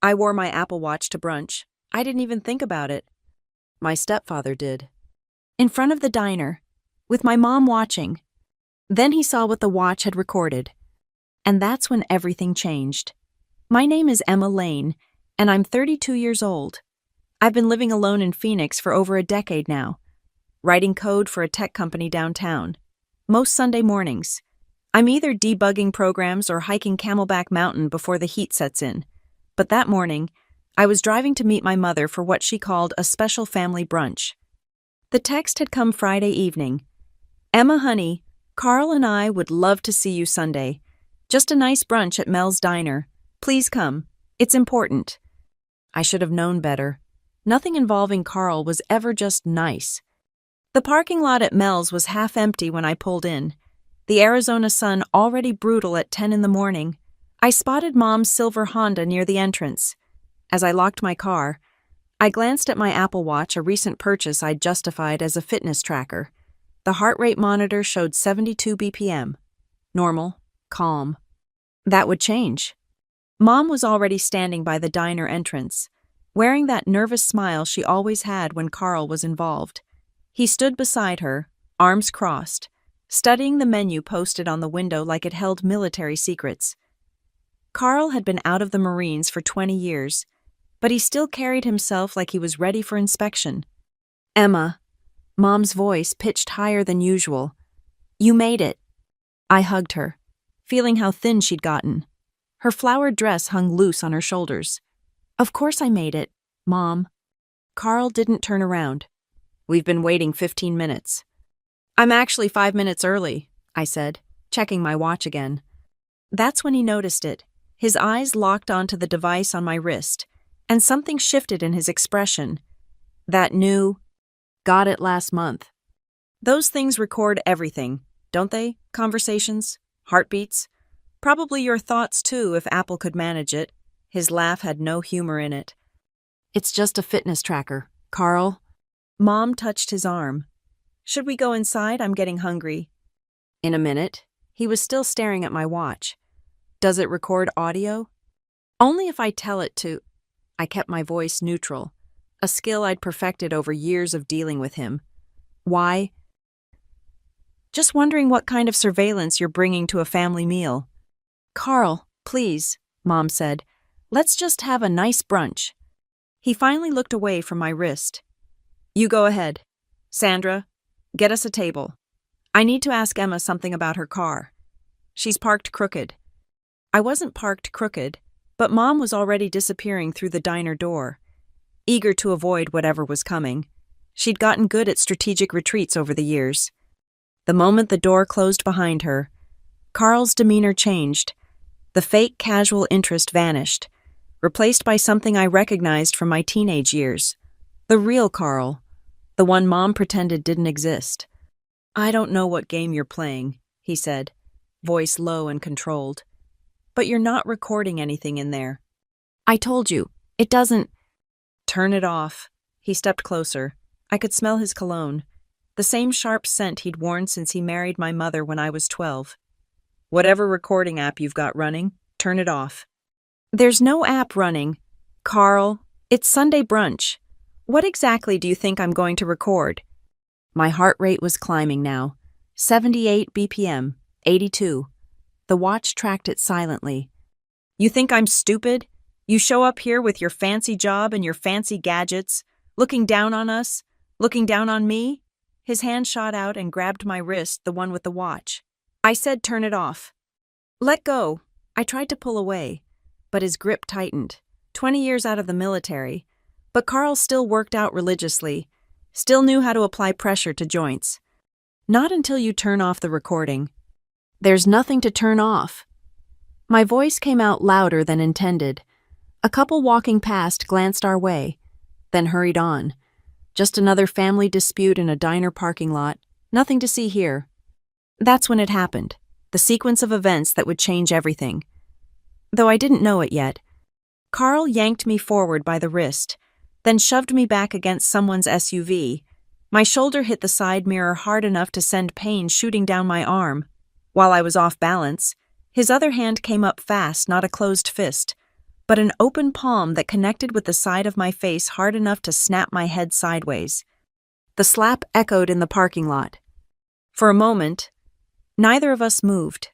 I wore my Apple Watch to brunch. I didn't even think about it. My stepfather did. In front of the diner, with my mom watching. Then he saw what the watch had recorded. And that's when everything changed. My name is Emma Lane, and I'm 32 years old. I've been living alone in Phoenix for over a decade now, writing code for a tech company downtown. Most Sunday mornings, I'm either debugging programs or hiking Camelback Mountain before the heat sets in. But that morning, I was driving to meet my mother for what she called a special family brunch. The text had come Friday evening. Emma, honey, Carl and I would love to see you Sunday. Just a nice brunch at Mel's Diner. Please come. It's important. I should have known better. Nothing involving Carl was ever just nice. The parking lot at Mel's was half empty when I pulled in. The Arizona sun already brutal at 10 in the morning. I spotted Mom's silver Honda near the entrance. As I locked my car, I glanced at my Apple Watch, a recent purchase I'd justified as a fitness tracker. The heart rate monitor showed 72 BPM. Normal, calm. That would change. Mom was already standing by the diner entrance, wearing that nervous smile she always had when Carl was involved. He stood beside her, arms crossed, studying the menu posted on the window like it held military secrets. Carl had been out of the Marines for 20 years, but he still carried himself like he was ready for inspection. Emma, Mom's voice pitched higher than usual. You made it. I hugged her, feeling how thin she'd gotten. Her flowered dress hung loose on her shoulders. Of course I made it, Mom. Carl didn't turn around. We've been waiting 15 minutes. I'm actually 5 minutes early, I said, checking my watch again. That's when he noticed it. His eyes locked onto the device on my wrist, and something shifted in his expression. That new, got it last month. Those things record everything, don't they? Conversations, heartbeats. Probably your thoughts too, if Apple could manage it. His laugh had no humor in it. It's just a fitness tracker, Carl. Mom touched his arm. Should we go inside? I'm getting hungry. In a minute. He was still staring at my watch. Does it record audio? Only if I tell it to. I kept my voice neutral, a skill I'd perfected over years of dealing with him. Why? Just wondering what kind of surveillance you're bringing to a family meal. Carl, please, Mom said. Let's just have a nice brunch. He finally looked away from my wrist. You go ahead. Sandra, get us a table. I need to ask Emma something about her car. She's parked crooked. I wasn't parked crooked, but Mom was already disappearing through the diner door, eager to avoid whatever was coming. She'd gotten good at strategic retreats over the years. The moment the door closed behind her, Carl's demeanor changed. The fake casual interest vanished, replaced by something I recognized from my teenage years. The real Carl, the one Mom pretended didn't exist. I don't know what game you're playing, he said, voice low and controlled. But you're not recording anything in there. I told you, it doesn't. Turn it off. He stepped closer. I could smell his cologne, the same sharp scent he'd worn since he married my mother when I was 12. Whatever recording app you've got running, turn it off. There's no app running. Carl, it's Sunday brunch. What exactly do you think I'm going to record? My heart rate was climbing now. 78 BPM, 82. The watch tracked it silently. You think I'm stupid? You show up here with your fancy job and your fancy gadgets, looking down on us, looking down on me? His hand shot out and grabbed my wrist, the one with the watch. I said turn it off. Let go. I tried to pull away, but his grip tightened. 20 years out of the military, but Carl still worked out religiously, still knew how to apply pressure to joints. Not until you turn off the recording. There's nothing to turn off. My voice came out louder than intended. A couple walking past glanced our way, then hurried on. Just another family dispute in a diner parking lot. Nothing to see here. That's when it happened, the sequence of events that would change everything. Though I didn't know it yet. Carl yanked me forward by the wrist, then shoved me back against someone's SUV. My shoulder hit the side mirror hard enough to send pain shooting down my arm. While I was off balance, his other hand came up fast, not a closed fist, but an open palm that connected with the side of my face hard enough to snap my head sideways. The slap echoed in the parking lot. For a moment, neither of us moved.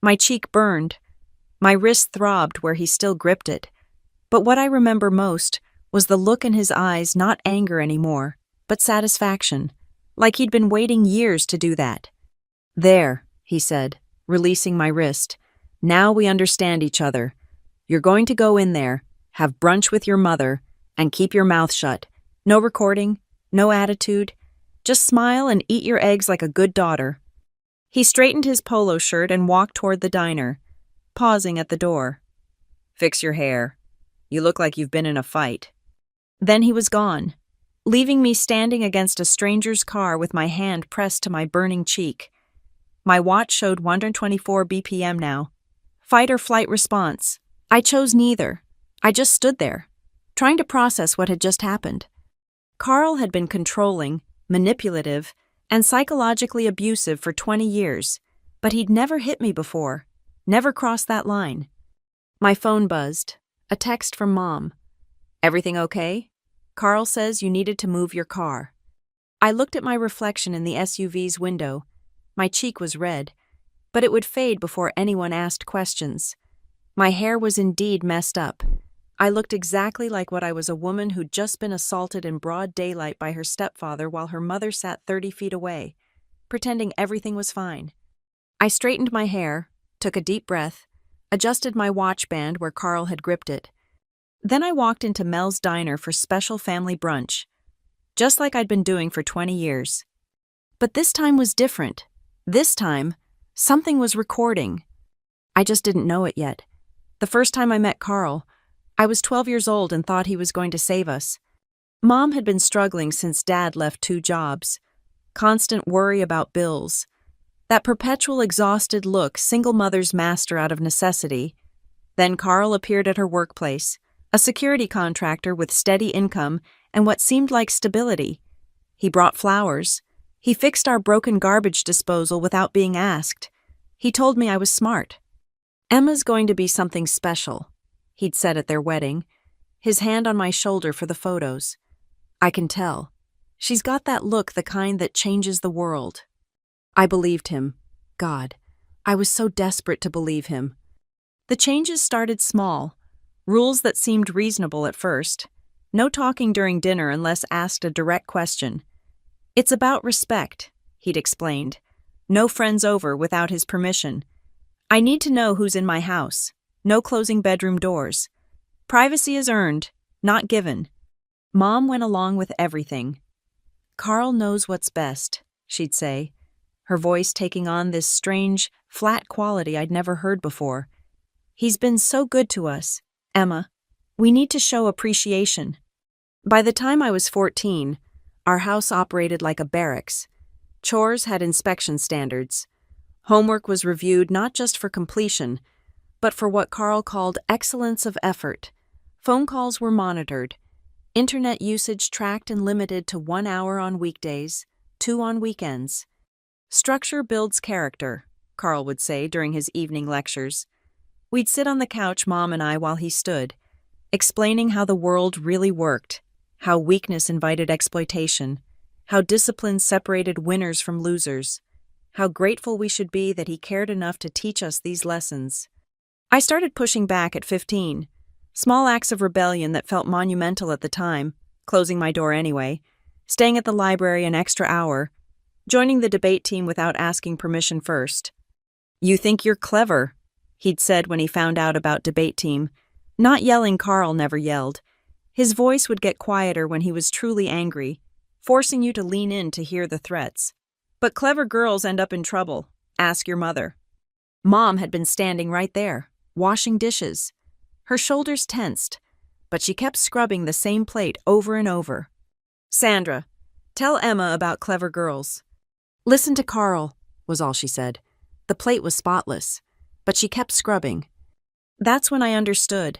My cheek burned. My wrist throbbed where he still gripped it. But what I remember most was the look in his eyes, not anger anymore, but satisfaction, like he'd been waiting years to do that. "There," he said, releasing my wrist. "Now we understand each other. You're going to go in there, have brunch with your mother, and keep your mouth shut. No recording, no attitude. Just smile and eat your eggs like a good daughter." He straightened his polo shirt and walked toward the diner, pausing at the door. "Fix your hair. You look like you've been in a fight." Then he was gone, leaving me standing against a stranger's car with my hand pressed to my burning cheek. My watch showed 124 BPM now. Fight or flight response. I chose neither. I just stood there, trying to process what had just happened. Carl had been controlling, manipulative, and psychologically abusive for 20 years, but he'd never hit me before, never crossed that line. My phone buzzed. A text from Mom. "Everything okay? Carl says you needed to move your car." I looked at my reflection in the SUV's window. My cheek was red, but it would fade before anyone asked questions. My hair was indeed messed up. I looked exactly like what I was, a woman who'd just been assaulted in broad daylight by her stepfather while her mother sat 30 feet away, pretending everything was fine. I straightened my hair, took a deep breath, adjusted my watch band where Carl had gripped it. Then I walked into Mel's diner for special family brunch, just like I'd been doing for 20 years. But this time was different. This time, something was recording. I just didn't know it yet. The first time I met Carl, I was 12 years old and thought he was going to save us. Mom had been struggling since Dad left 2 jobs. Constant worry about bills. That perpetual exhausted look single mothers master out of necessity. Then Carl appeared at her workplace, a security contractor with steady income and what seemed like stability. He brought flowers. He fixed our broken garbage disposal without being asked. He told me I was smart. "Emma's going to be something special," he'd said at their wedding, his hand on my shoulder for the photos. "I can tell. She's got that look, the kind that changes the world." I believed him. God, I was so desperate to believe him. The changes started small, rules that seemed reasonable at first. No talking during dinner unless asked a direct question. "It's about respect," he'd explained. "No friends over without his permission. I need to know who's in my house. No closing bedroom doors. Privacy is earned, not given." Mom went along with everything. "Carl knows what's best," she'd say, her voice taking on this strange, flat quality I'd never heard before. "He's been so good to us, Emma. We need to show appreciation." By the time I was 14, our house operated like a barracks. Chores had inspection standards. Homework was reviewed not just for completion, but for what Carl called excellence of effort. Phone calls were monitored. Internet usage tracked and limited to 1 hour on weekdays, 2 on weekends. "Structure builds character," Carl would say during his evening lectures. We'd sit on the couch, Mom and I, while he stood, explaining how the world really worked, how weakness invited exploitation, how discipline separated winners from losers, how grateful we should be that he cared enough to teach us these lessons. I started pushing back at 15, small acts of rebellion that felt monumental at the time, closing my door anyway, staying at the library an extra hour, joining the debate team without asking permission first. "You think you're clever," he'd said when he found out about debate team. Not yelling. Carl never yelled. His voice would get quieter when he was truly angry, forcing you to lean in to hear the threats. "But clever girls end up in trouble. Ask your mother." Mom had been standing right there, washing dishes. Her shoulders tensed, but she kept scrubbing the same plate over and over. "Sandra, tell Emma about clever girls." "Listen to Carl," was all she said. The plate was spotless, but she kept scrubbing. That's when I understood.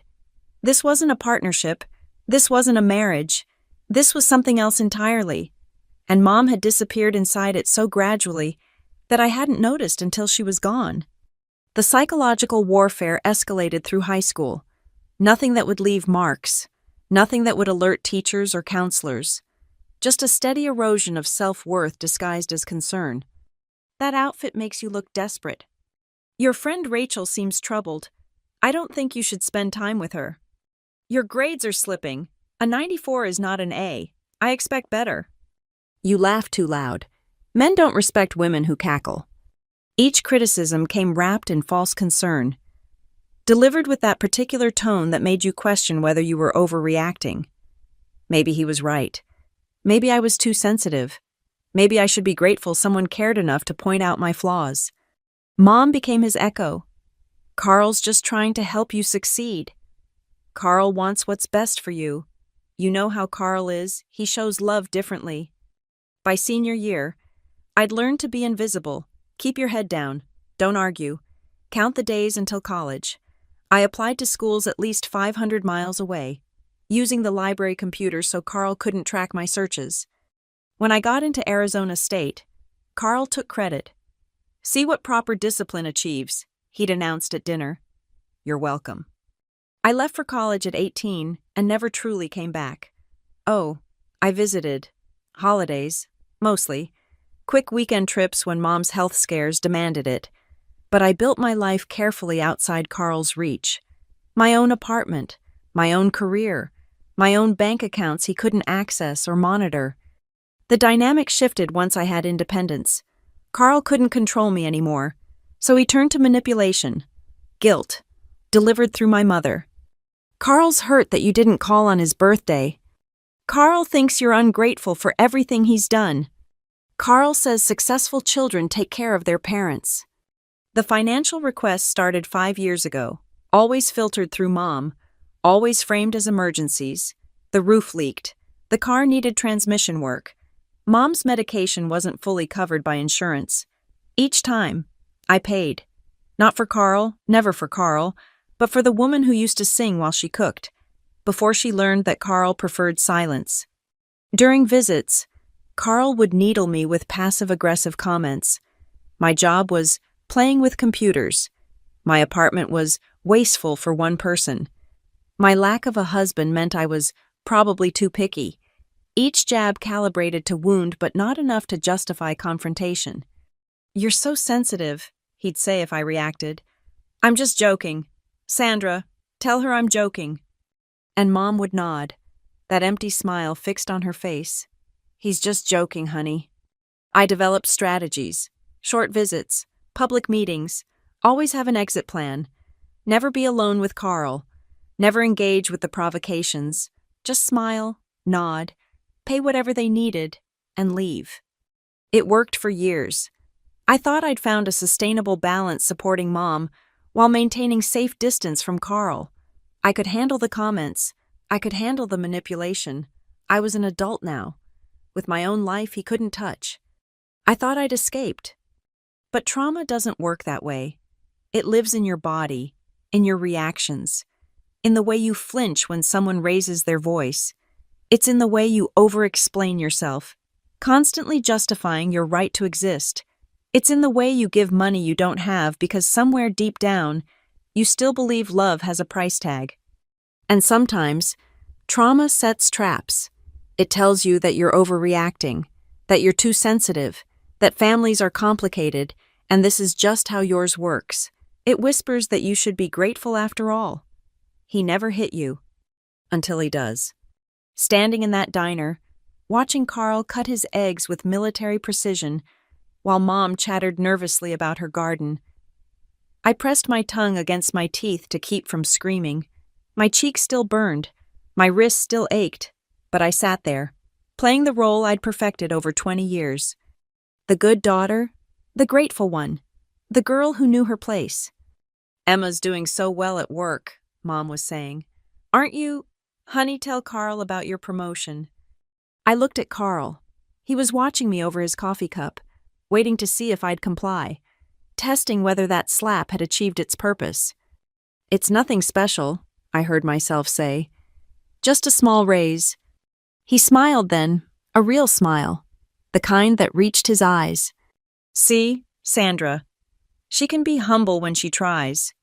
This wasn't a partnership. This wasn't a marriage. This was something else entirely. And Mom had disappeared inside it so gradually that I hadn't noticed until she was gone. The psychological warfare escalated through high school. Nothing that would leave marks. Nothing that would alert teachers or counselors. Just a steady erosion of self-worth disguised as concern. That outfit makes you look desperate. Your friend Rachel seems troubled. I don't think you should spend time with her. Your grades are slipping. A 94 is not an A. I expect better. You laugh too loud. Men don't respect women who cackle. Each criticism came wrapped in false concern, delivered with that particular tone that made you question whether you were overreacting. Maybe he was right. Maybe I was too sensitive. Maybe I should be grateful someone cared enough to point out my flaws. Mom became his echo. Carl's just trying to help you succeed. Carl wants what's best for you. You know how Carl is. He shows love differently. By senior year, I'd learned to be invisible. Keep your head down. Don't argue. Count the days until college. I applied to schools at least 500 miles away, using the library computer so Carl couldn't track my searches. When I got into Arizona State, Carl took credit. See what proper discipline achieves, he'd announced at dinner. You're welcome. I left for college at 18 and never truly came back. Oh, I visited. Holidays, mostly. Quick weekend trips when Mom's health scares demanded it. But I built my life carefully outside Carl's reach. My own apartment, my own career, my own bank accounts he couldn't access or monitor. The dynamic shifted once I had independence. Carl couldn't control me anymore, so he turned to manipulation, guilt, delivered through my mother. Carl's hurt that you didn't call on his birthday. Carl thinks you're ungrateful for everything he's done. Carl says successful children take care of their parents. The financial request started 5 years ago, always filtered through Mom, always framed as emergencies. The roof leaked. The car needed transmission work. Mom's medication wasn't fully covered by insurance. Each time, I paid. Not for Carl, never for Carl, but for the woman who used to sing while she cooked, before she learned that Carl preferred silence. During visits, Carl would needle me with passive-aggressive comments. My job was playing with computers. My apartment was wasteful for one person. My lack of a husband meant I was probably too picky. Each jab calibrated to wound but not enough to justify confrontation. You're so sensitive, he'd say if I reacted. I'm just joking. Sandra, tell her I'm joking. And Mom would nod, that empty smile fixed on her face. He's just joking, honey. I developed strategies, short visits, public meetings, always have an exit plan. Never be alone with Carl. Never engage with the provocations. Just smile, nod, pay whatever they needed, and leave. It worked for years. I thought I'd found a sustainable balance supporting Mom while maintaining safe distance from Carl. I could handle the comments. I could handle the manipulation. I was an adult now. With my own life he couldn't touch. I thought I'd escaped. But trauma doesn't work that way. It lives in your body, in your reactions, in the way you flinch when someone raises their voice. It's in the way you over-explain yourself, constantly justifying your right to exist. It's in the way you give money you don't have because somewhere deep down, you still believe love has a price tag. And sometimes, trauma sets traps. It tells you that you're overreacting, that you're too sensitive, that families are complicated, and this is just how yours works. It whispers that you should be grateful after all. He never hit you. Until he does. Standing in that diner, watching Carl cut his eggs with military precision, while Mom chattered nervously about her garden. I pressed my tongue against my teeth to keep from screaming. My cheeks still burned. My wrists still ached. But I sat there, playing the role I'd perfected over 20 years. The good daughter, the grateful one, the girl who knew her place. Emma's doing so well at work, Mom was saying. Aren't you? Honey, tell Carl about your promotion. I looked at Carl. He was watching me over his coffee cup, waiting to see if I'd comply, testing whether that slap had achieved its purpose. It's nothing special, I heard myself say. Just a small raise. He smiled then, a real smile, the kind that reached his eyes. See, Sandra, she can be humble when she tries.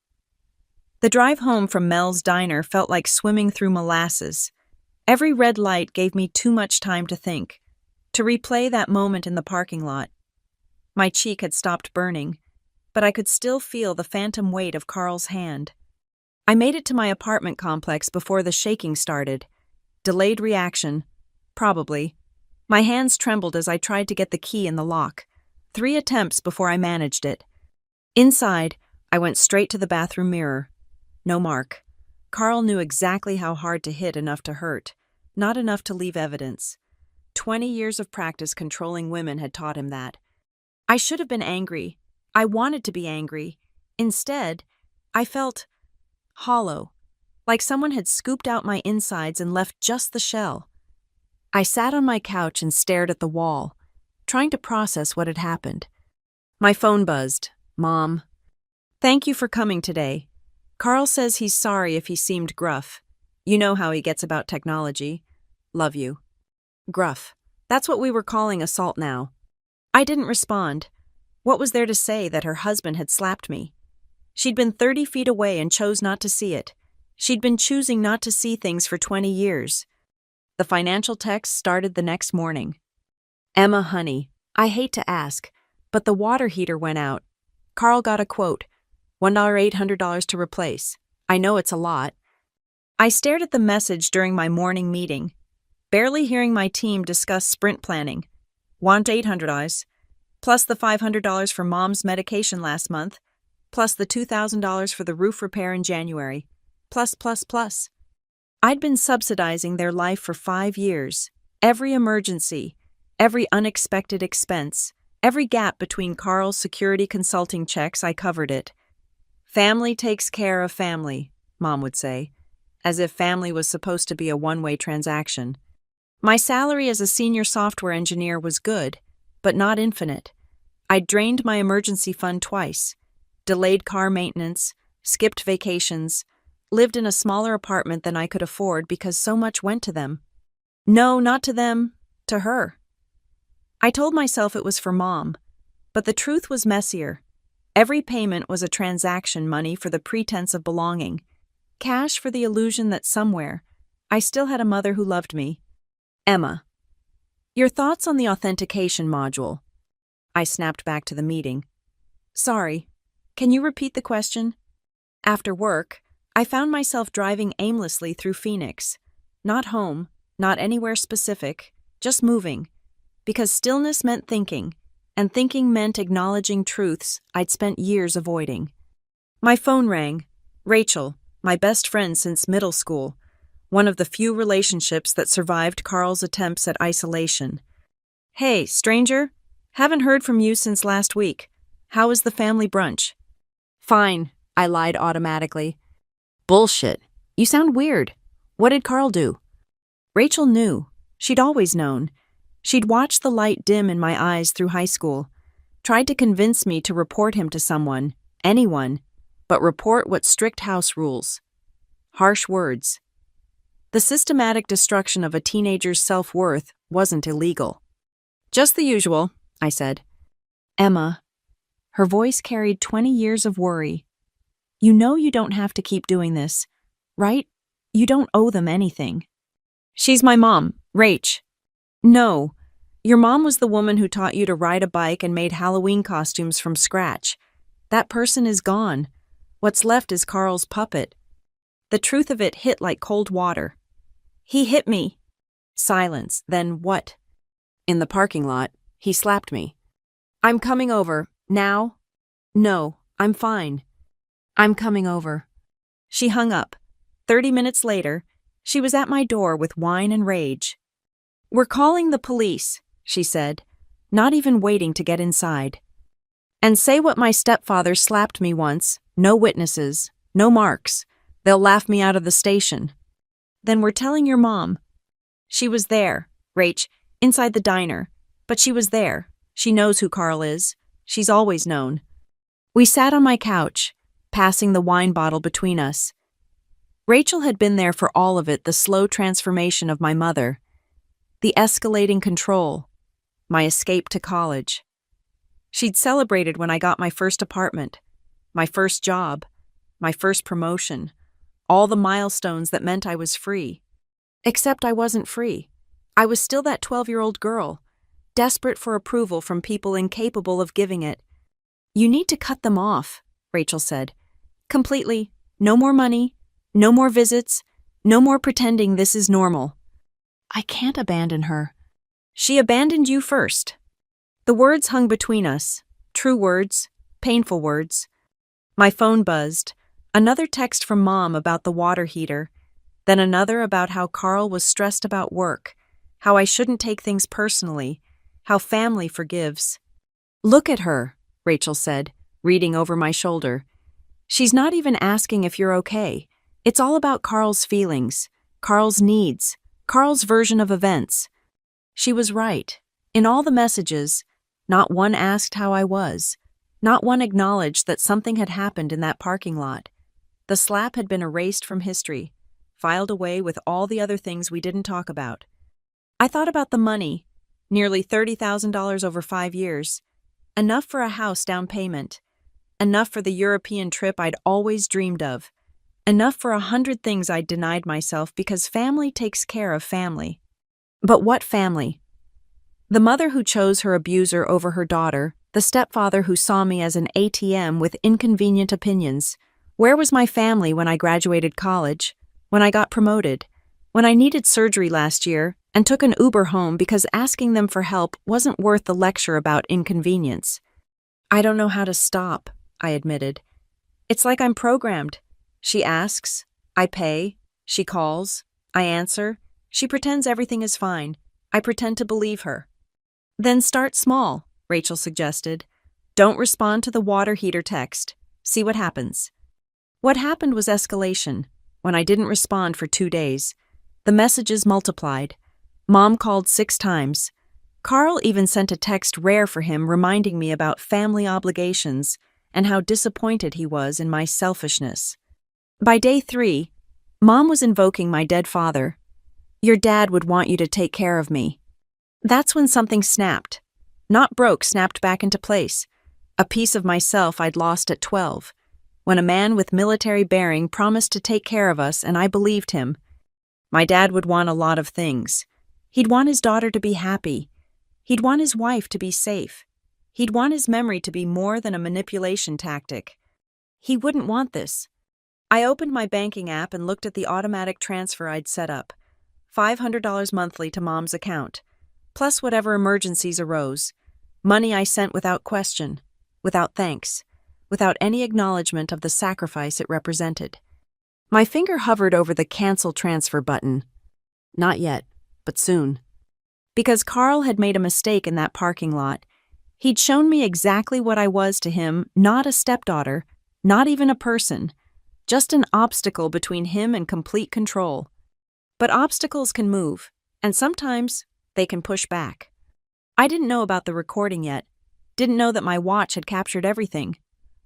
The drive home from Mel's diner felt like swimming through molasses. Every red light gave me too much time to think, to replay that moment in the parking lot. My cheek had stopped burning, but I could still feel the phantom weight of Carl's hand. I made it to my apartment complex before the shaking started. Delayed reaction. Probably. My hands trembled as I tried to get the key in the lock. 3 attempts before I managed it. Inside, I went straight to the bathroom mirror. No mark. Carl knew exactly how hard to hit enough to hurt, not enough to leave evidence. 20 years of practice controlling women had taught him that. I should have been angry. I wanted to be angry. Instead, I felt hollow, like someone had scooped out my insides and left just the shell. I sat on my couch and stared at the wall, trying to process what had happened. My phone buzzed. Mom. Thank you for coming today. Carl says he's sorry if he seemed gruff. You know how he gets about technology. Love you. Gruff. That's what we were calling assault now. I didn't respond. What was there to say that her husband had slapped me? She'd been 30 feet away and chose not to see it. She'd been choosing not to see things for 20 years. The financial text started the next morning. Emma, honey, I hate to ask, but the water heater went out. Carl got a quote, $1,800 to replace. I know it's a lot. I stared at the message during my morning meeting, barely hearing my team discuss sprint planning. Want $800, plus the $500 for Mom's medication last month, plus the $2,000 for the roof repair in January, plus. I'd been subsidizing their life for 5 years. Every emergency, every unexpected expense, every gap between Carl's security consulting checks, I covered it. Family takes care of family, Mom would say, as if family was supposed to be a one-way transaction. My salary as a senior software engineer was good, but not infinite. I'd drained my emergency fund twice, delayed car maintenance, skipped vacations, lived in a smaller apartment than I could afford because so much went to them. No, not to them, to her. I told myself it was for Mom, but the truth was messier. Every payment was a transaction money for the pretense of belonging, cash for the illusion that somewhere I still had a mother who loved me. Emma, your thoughts on the authentication module? I snapped back to the meeting. Sorry, can you repeat the question? After work, I found myself driving aimlessly through Phoenix. Not home, not anywhere specific, just moving. Because stillness meant thinking, and thinking meant acknowledging truths I'd spent years avoiding. My phone rang. Rachel, my best friend since middle school, one of the few relationships that survived Carl's attempts at isolation. Hey, stranger, haven't heard from you since last week. How is the family brunch? Fine, I lied automatically. Bullshit. You sound weird. What did Carl do? Rachel knew. She'd always known. She'd watched the light dim in my eyes through high school, tried to convince me to report him to someone, anyone, but report what strict house rules. Harsh words. The systematic destruction of a teenager's self-worth wasn't illegal. Just the usual, I said. Emma. Her voice carried 20 years of worry. You know you don't have to keep doing this, right? You don't owe them anything. She's my mom, Rach. No, your mom was the woman who taught you to ride a bike and made Halloween costumes from scratch. That person is gone. What's left is Carl's puppet. The truth of it hit like cold water. He hit me. Silence, then what? In the parking lot, he slapped me. I'm coming over. Now? No, I'm fine. I'm coming over. She hung up. 30 minutes later, she was at my door with wine and rage. We're calling the police, she said, not even waiting to get inside. And say what my stepfather slapped me once, no witnesses, no marks. They'll laugh me out of the station. Then we're telling your mom. She was there, Rach, inside the diner. But she was there. She knows who Carl is. She's always known. We sat on my couch, passing the wine bottle between us. Rachel had been there for all of it, the slow transformation of my mother, the escalating control, my escape to college. She'd celebrated when I got my first apartment, my first job, my first promotion, all the milestones that meant I was free. Except I wasn't free. I was still that 12-year-old girl, desperate for approval from people incapable of giving it. "You need to cut them off," Rachel said. "Completely. No more money, no more visits, no more pretending this is normal." I can't abandon her. "She abandoned you first." The words hung between us, true words, painful words. My phone buzzed. Another text from Mom about the water heater, then another about how Carl was stressed about work, how I shouldn't take things personally, how family forgives. "Look at her," Rachel said, reading over my shoulder. "She's not even asking if you're okay. It's all about Carl's feelings, Carl's needs, Carl's version of events." She was right. In all the messages, not one asked how I was. Not one acknowledged that something had happened in that parking lot. The slap had been erased from history, filed away with all the other things we didn't talk about. I thought about the money, nearly $30,000 over 5 years, enough for a house down payment, enough for the European trip I'd always dreamed of, enough for 100 things I'd denied myself because family takes care of family. But what family? The mother who chose her abuser over her daughter, the stepfather who saw me as an ATM with inconvenient opinions. Where was my family when I graduated college, when I got promoted, when I needed surgery last year and took an Uber home because asking them for help wasn't worth the lecture about inconvenience? "I don't know how to stop," I admitted. "It's like I'm programmed. She asks, I pay, she calls, I answer, she pretends everything is fine, I pretend to believe her." "Then start small," Rachel suggested. "Don't respond to the water heater text. See what happens." What happened was escalation. When I didn't respond for 2 days, the messages multiplied. Mom called 6 times. Carl even sent a text rare for him reminding me about family obligations and how disappointed he was in my selfishness. By day 3, Mom was invoking my dead father. "Your dad would want you to take care of me." That's when something snapped. Not broke, snapped back into place. A piece of myself I'd lost at 12. When a man with military bearing promised to take care of us and I believed him. My dad would want a lot of things. He'd want his daughter to be happy. He'd want his wife to be safe. He'd want his memory to be more than a manipulation tactic. He wouldn't want this. I opened my banking app and looked at the automatic transfer I'd set up. $500 monthly to Mom's account, plus whatever emergencies arose. Money I sent without question, without thanks, without any acknowledgement of the sacrifice it represented. My finger hovered over the cancel transfer button. Not yet, but soon. Because Carl had made a mistake in that parking lot. He'd shown me exactly what I was to him, not a stepdaughter, not even a person, just an obstacle between him and complete control. But obstacles can move, and sometimes they can push back. I didn't know about the recording yet, didn't know that my watch had captured everything.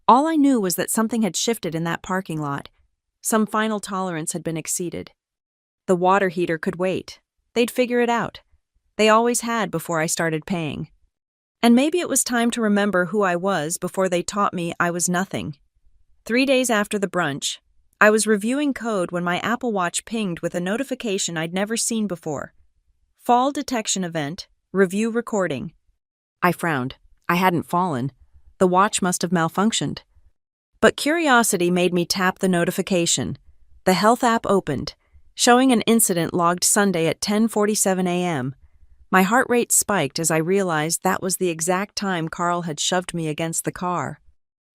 All I knew was that something had shifted in that parking lot. Some final tolerance had been exceeded. The water heater could wait. They'd figure it out. They always had before I started paying. And maybe it was time to remember who I was before they taught me I was nothing. 3 days after the brunch, I was reviewing code when my Apple Watch pinged with a notification I'd never seen before. Fall detection event, review recording. I frowned. I hadn't fallen. The watch must have malfunctioned. But curiosity made me tap the notification. The health app opened, showing an incident logged Sunday at 10:47 a.m. My heart rate spiked as I realized that was the exact time Carl had shoved me against the car.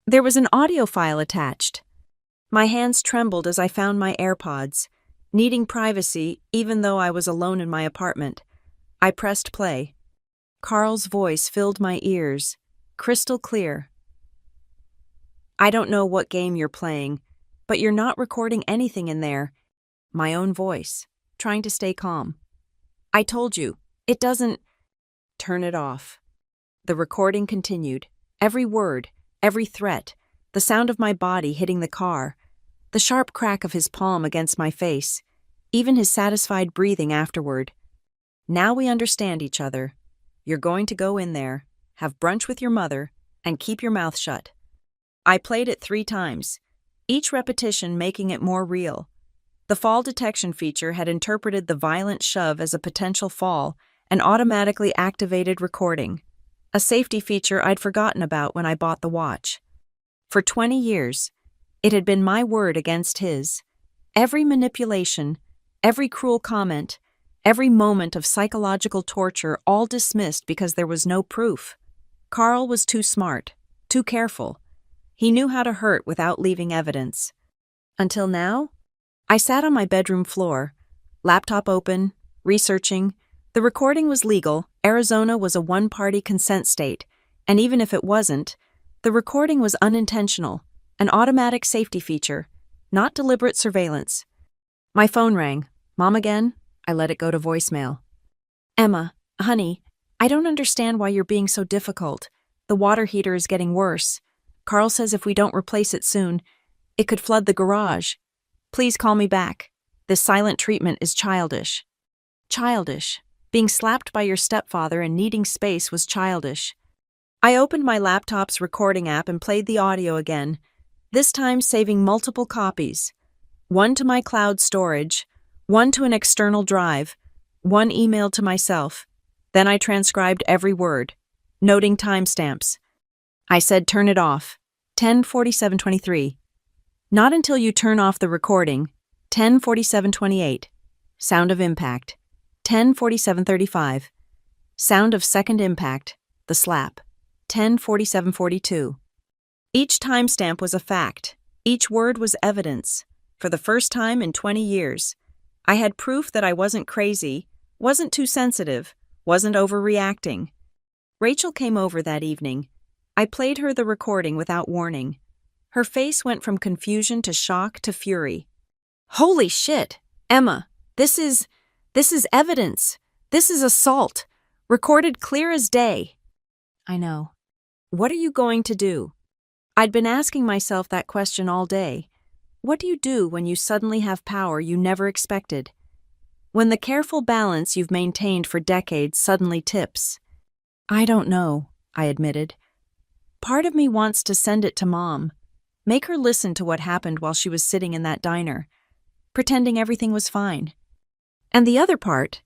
There was an audio file attached. My hands trembled as I found my AirPods, needing privacy even though I was alone in my apartment. I pressed play. Carl's voice filled my ears, crystal clear. "I don't know what game you're playing, but you're not recording anything in there." My own voice, trying to stay calm. "I told you, it doesn't..." "Turn it off." The recording continued. Every word, every threat, the sound of my body hitting the car, the sharp crack of his palm against my face, even his satisfied breathing afterward. "Now we understand each other. You're going to go in there, have brunch with your mother, and keep your mouth shut." I played it 3 times. each repetition making it more real. The fall detection feature had interpreted the violent shove as a potential fall and automatically activated recording, a safety feature I'd forgotten about when I bought the watch. For 20 years, it had been my word against his. Every manipulation, every cruel comment, every moment of psychological torture all dismissed because there was no proof. Carl was too smart, too careful. He knew how to hurt without leaving evidence. Until now, I sat on my bedroom floor, laptop open, researching. The recording was legal. Arizona was a one-party consent state, and even if it wasn't, the recording was unintentional, an automatic safety feature, not deliberate surveillance. My phone rang. Mom again? I let it go to voicemail. Emma, honey, I don't understand why you're being so difficult. The water heater is getting worse. Carl says if we don't replace it soon, it could flood the garage. Please call me back. This silent treatment is childish. Childish. Being slapped by your stepfather and needing space was childish. I opened my laptop's recording app and played the audio again, this time saving multiple copies. One to my cloud storage, one to an external drive, one emailed to myself. Then I transcribed every word, noting timestamps. I said turn it off, 10:47:23. Not until you turn off the recording, 10:47:28. Sound of impact, 10:47:35. Sound of second impact, the slap, 10:47:42. Each timestamp was a fact. Each word was evidence. For the first time in 20 years, I had proof that I wasn't crazy, wasn't too sensitive, wasn't overreacting. Rachel came over that evening. I played her the recording without warning. Her face went from confusion to shock to fury. Holy shit, Emma, this is evidence. This is assault, recorded clear as day. I know. What are you going to do? I'd been asking myself that question all day. What do you do when you suddenly have power you never expected? When the careful balance you've maintained for decades suddenly tips? I don't know, I admitted. Part of me wants to send it to Mom. Make her listen to what happened while she was sitting in that diner, pretending everything was fine. And the other part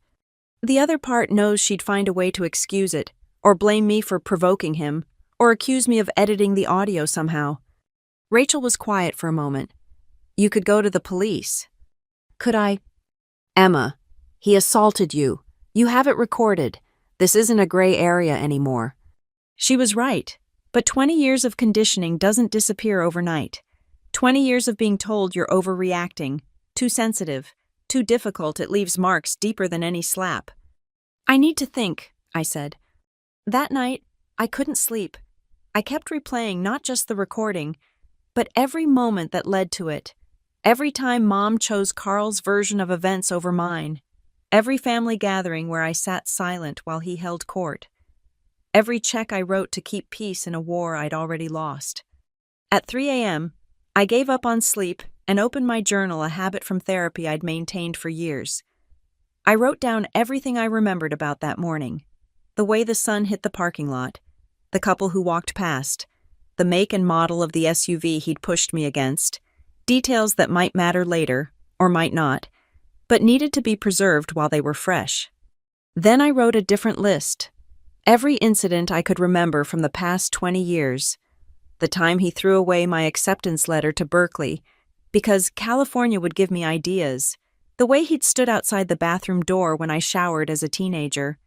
knows she'd find a way to excuse it, or blame me for provoking him, or accuse me of editing the audio somehow. Rachel was quiet for a moment. You could go to the police. Could I? Emma, he assaulted you. You have it recorded. This isn't a gray area anymore. She was right, but 20 years of conditioning doesn't disappear overnight. 20 years of being told you're overreacting, too sensitive, too difficult, it leaves marks deeper than any slap. I need to think, I said. That night, I couldn't sleep. I kept replaying not just the recording, but every moment that led to it. Every time Mom chose Carl's version of events over mine. Every family gathering where I sat silent while he held court. Every check I wrote to keep peace in a war I'd already lost. At 3 a.m., I gave up on sleep and opened my journal, a habit from therapy I'd maintained for years. I wrote down everything I remembered about that morning. The way the sun hit the parking lot, the couple who walked past, the make and model of the SUV he'd pushed me against, details that might matter later, or might not, but needed to be preserved while they were fresh. Then I wrote a different list. Every incident I could remember from the past 20 years. The time he threw away my acceptance letter to Berkeley because California would give me ideas. The way he'd stood outside the bathroom door when I showered as a teenager.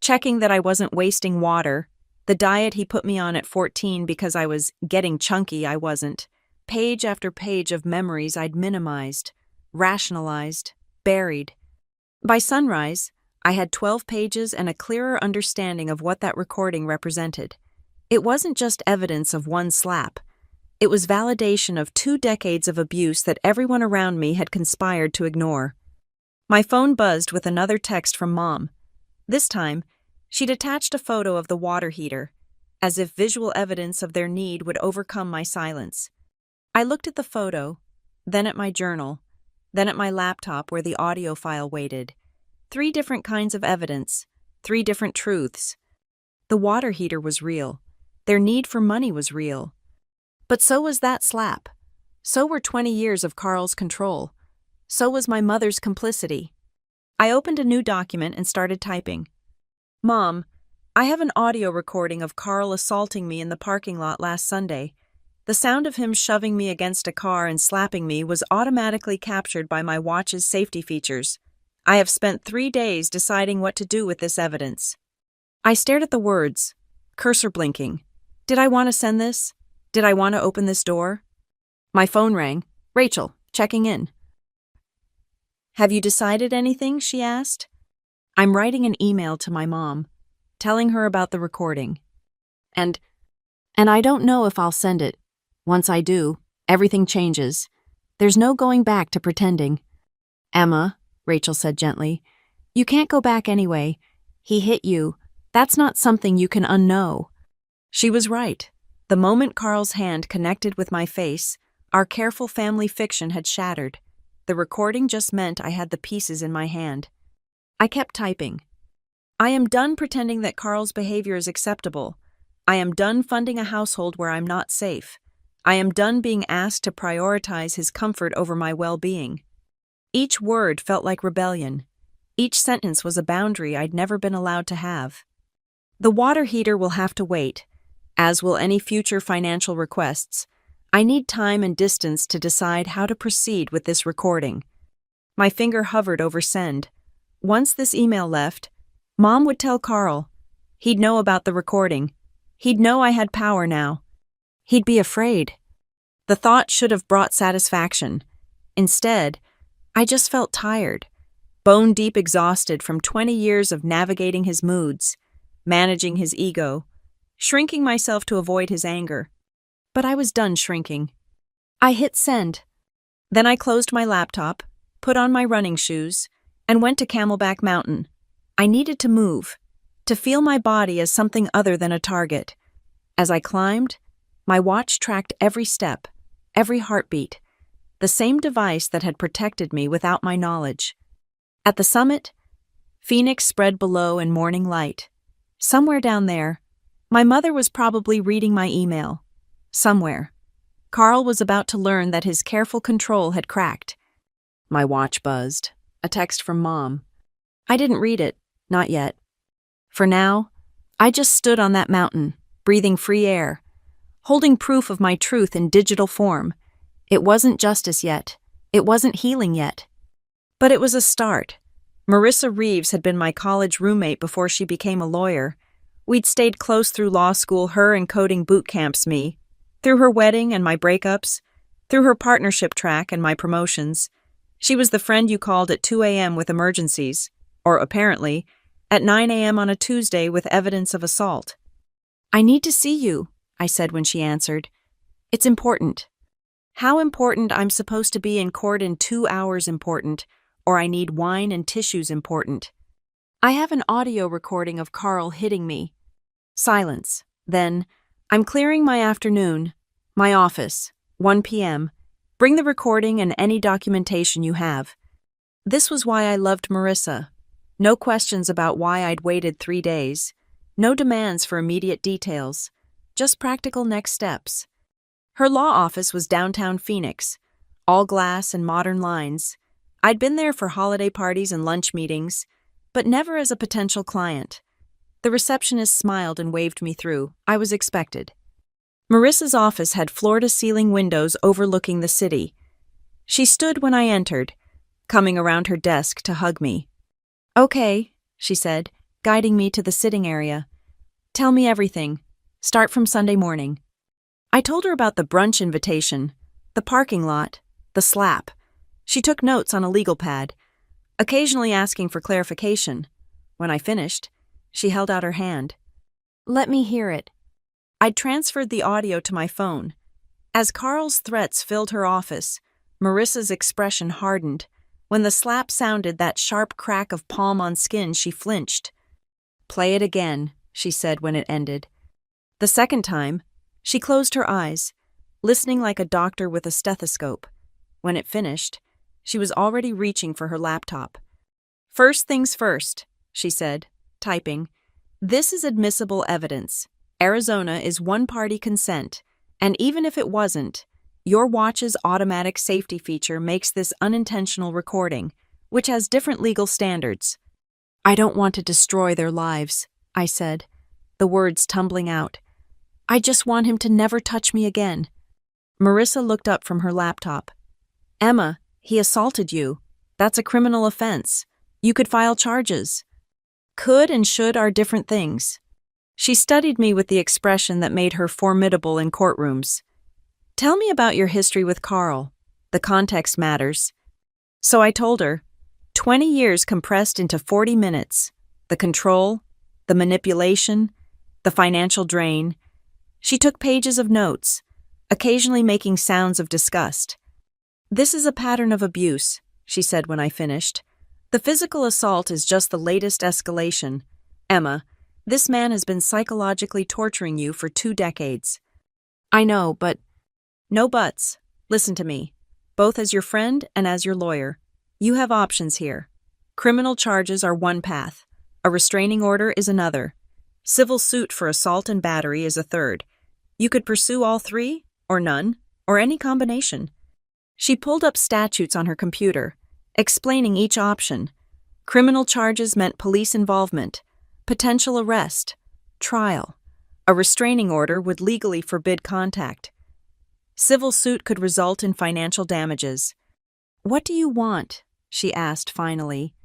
Checking that I wasn't wasting water. The diet he put me on at 14 because I was getting chunky, I wasn't. Page after page of memories I'd minimized, rationalized, buried. By sunrise, I had 12 pages and a clearer understanding of what that recording represented. It wasn't just evidence of one slap. It was validation of 2 decades of abuse that everyone around me had conspired to ignore. My phone buzzed with another text from Mom. This time, she'd attached a photo of the water heater, as if visual evidence of their need would overcome my silence. I looked at the photo, then at my journal, then at my laptop where the audio file waited. 3 different kinds of evidence, 3 different truths. The water heater was real. Their need for money was real. But so was that slap. So were 20 years of Carl's control. So was my mother's complicity. I opened a new document and started typing. Mom, I have an audio recording of Carl assaulting me in the parking lot last Sunday. The sound of him shoving me against a car and slapping me was automatically captured by my watch's safety features. I have spent 3 days deciding what to do with this evidence. I stared at the words, cursor blinking. Did I want to send this? Did I want to open this door? My phone rang. Rachel, checking in. Have you decided anything? She asked. I'm writing an email to my mom, telling her about the recording. And I don't know if I'll send it. Once I do, everything changes. There's no going back to pretending. Emma, Rachel said gently, you can't go back anyway. He hit you. That's not something you can unknow. She was right. The moment Carl's hand connected with my face, our careful family fiction had shattered. The recording just meant I had the pieces in my hand. I kept typing. I am done pretending that Carl's behavior is acceptable. I am done funding a household where I'm not safe. I am done being asked to prioritize his comfort over my well-being. Each word felt like rebellion. Each sentence was a boundary I'd never been allowed to have. The water heater will have to wait, as will any future financial requests. I need time and distance to decide how to proceed with this recording. My finger hovered over send. Once this email left, Mom would tell Carl. He'd know about the recording. He'd know I had power now. He'd be afraid. The thought should have brought satisfaction. Instead, I just felt tired, bone-deep exhausted from 20 years of navigating his moods, managing his ego, shrinking myself to avoid his anger. But I was done shrinking. I hit send. Then I closed my laptop, put on my running shoes, and went to Camelback Mountain. I needed to move, to feel my body as something other than a target. As I climbed, my watch tracked every step, every heartbeat, the same device that had protected me without my knowledge. At the summit, Phoenix spread below in morning light. Somewhere down there, my mother was probably reading my email. Somewhere, Carl was about to learn that his careful control had cracked. My watch buzzed. A text from Mom. I didn't read it, not yet. For now, I just stood on that mountain, breathing free air, holding proof of my truth in digital form. It wasn't justice yet. It wasn't healing yet. But it was a start. Marissa Reeves had been my college roommate before she became a lawyer. We'd stayed close through law school, her and coding boot camps, me. Through her wedding and my breakups, through her partnership track and my promotions. She was the friend you called at 2 a.m. with emergencies, or apparently, at 9 a.m. on a Tuesday with evidence of assault. I need to see you, I said when she answered. It's important. How important I'm supposed to be in court in 2 hours important, or I need wine and tissues important. I have an audio recording of Carl hitting me. Silence. Then, I'm clearing my afternoon. My office. 1 p.m. Bring the recording and any documentation you have. This was why I loved Marissa. No questions about why I'd waited 3 days. No demands for immediate details. Just practical next steps. Her law office was downtown Phoenix. All glass and modern lines. I'd been there for holiday parties and lunch meetings, but never as a potential client. The receptionist smiled and waved me through. I was expected. Marissa's office had floor-to-ceiling windows overlooking the city. She stood when I entered, coming around her desk to hug me. Okay, she said, guiding me to the sitting area. Tell me everything. Start from Sunday morning. I told her about the brunch invitation, the parking lot, the slap. She took notes on a legal pad, occasionally asking for clarification. When I finished, she held out her hand. Let me hear it. I'd transferred the audio to my phone. As Carl's threats filled her office, Marissa's expression hardened. When the slap sounded that sharp crack of palm on skin, she flinched. Play it again, she said when it ended. The second time, she closed her eyes, listening like a doctor with a stethoscope. When it finished, she was already reaching for her laptop. First things first, she said, typing. This is admissible evidence. Arizona is one-party consent, and even if it wasn't, Your watch's automatic safety feature makes this unintentional recording, which has different legal standards. I don't want to destroy their lives, I said, the words tumbling out. I just want him to never touch me again. Marissa looked up from her laptop. Emma, he assaulted you. That's a criminal offense. You could file charges. Could and should are different things. She studied me with the expression that made her formidable in courtrooms. Tell me about your history with Carl. The context matters. So I told her, 20 years compressed into 40 minutes. The control, the manipulation, the financial drain. She took pages of notes, occasionally making sounds of disgust. This is a pattern of abuse, she said when I finished. The physical assault is just the latest escalation. Emma, this man has been psychologically torturing you for 2 decades. I know, but... No buts. Listen to me. Both as your friend and as your lawyer. You have options here. Criminal charges are one path. A restraining order is another. Civil suit for assault and battery is a third. You could pursue all 3, or none, or any combination. She pulled up statutes on her computer, explaining each option. Criminal charges meant police involvement, potential arrest, trial. A restraining order would legally forbid contact. Civil suit could result in financial damages. What do you want? She asked finally.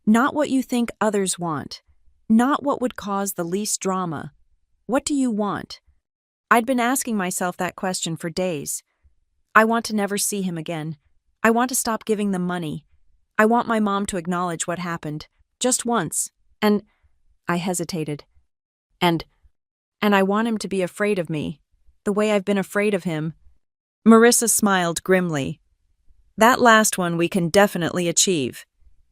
Not what you think others want. Not what would cause the least drama. What do you want? I'd been asking myself that question for days. I want to never see him again. I want to stop giving them money. I want my mom to acknowledge what happened, just once. And I hesitated. And I want him to be afraid of me, the way I've been afraid of him. Marissa smiled grimly. That last one we can definitely achieve.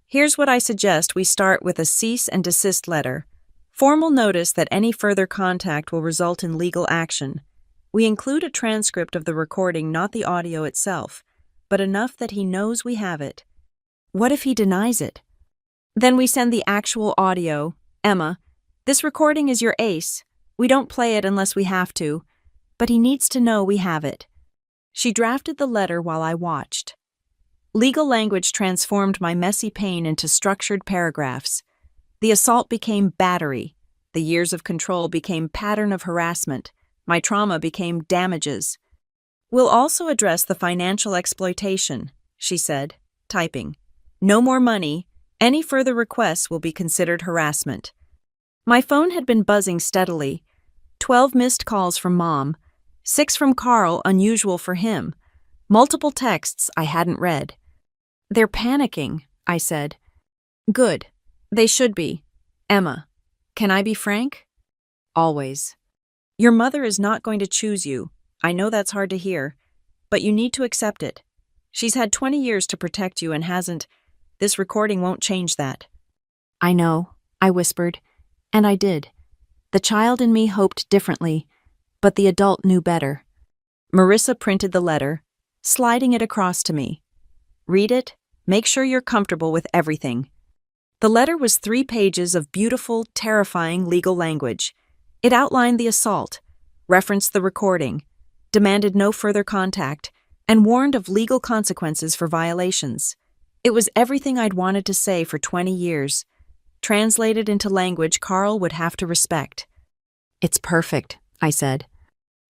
Here's what I suggest we start with a cease and desist letter. Formal notice that any further contact will result in legal action. We include a transcript of the recording, not the audio itself, but enough that he knows we have it. What if he denies it? Then we send the actual audio. Emma, this recording is your ace. We don't play it unless we have to, but he needs to know we have it. She drafted the letter while I watched. Legal language transformed my messy pain into structured paragraphs. The assault became battery. The years of control became pattern of harassment. My trauma became damages. We'll also address the financial exploitation, she said, typing. No more money. Any further requests will be considered harassment. My phone had been buzzing steadily. 12 missed calls from Mom. 6 from Carl, unusual for him. Multiple texts I hadn't read. They're panicking, I said. Good. They should be. Emma, can I be frank? Always. Your mother is not going to choose you. I know that's hard to hear, but you need to accept it. She's had 20 years to protect you and hasn't. This recording won't change that. I know, I whispered, and I did. The child in me hoped differently, but the adult knew better. Marissa printed the letter, sliding it across to me. Read it. Make sure you're comfortable with everything. The letter was 3 pages of beautiful, terrifying legal language. It outlined the assault, referenced the recording, demanded no further contact, and warned of legal consequences for violations. It was everything I'd wanted to say for 20 years, translated into language Carl would have to respect. It's perfect, I said.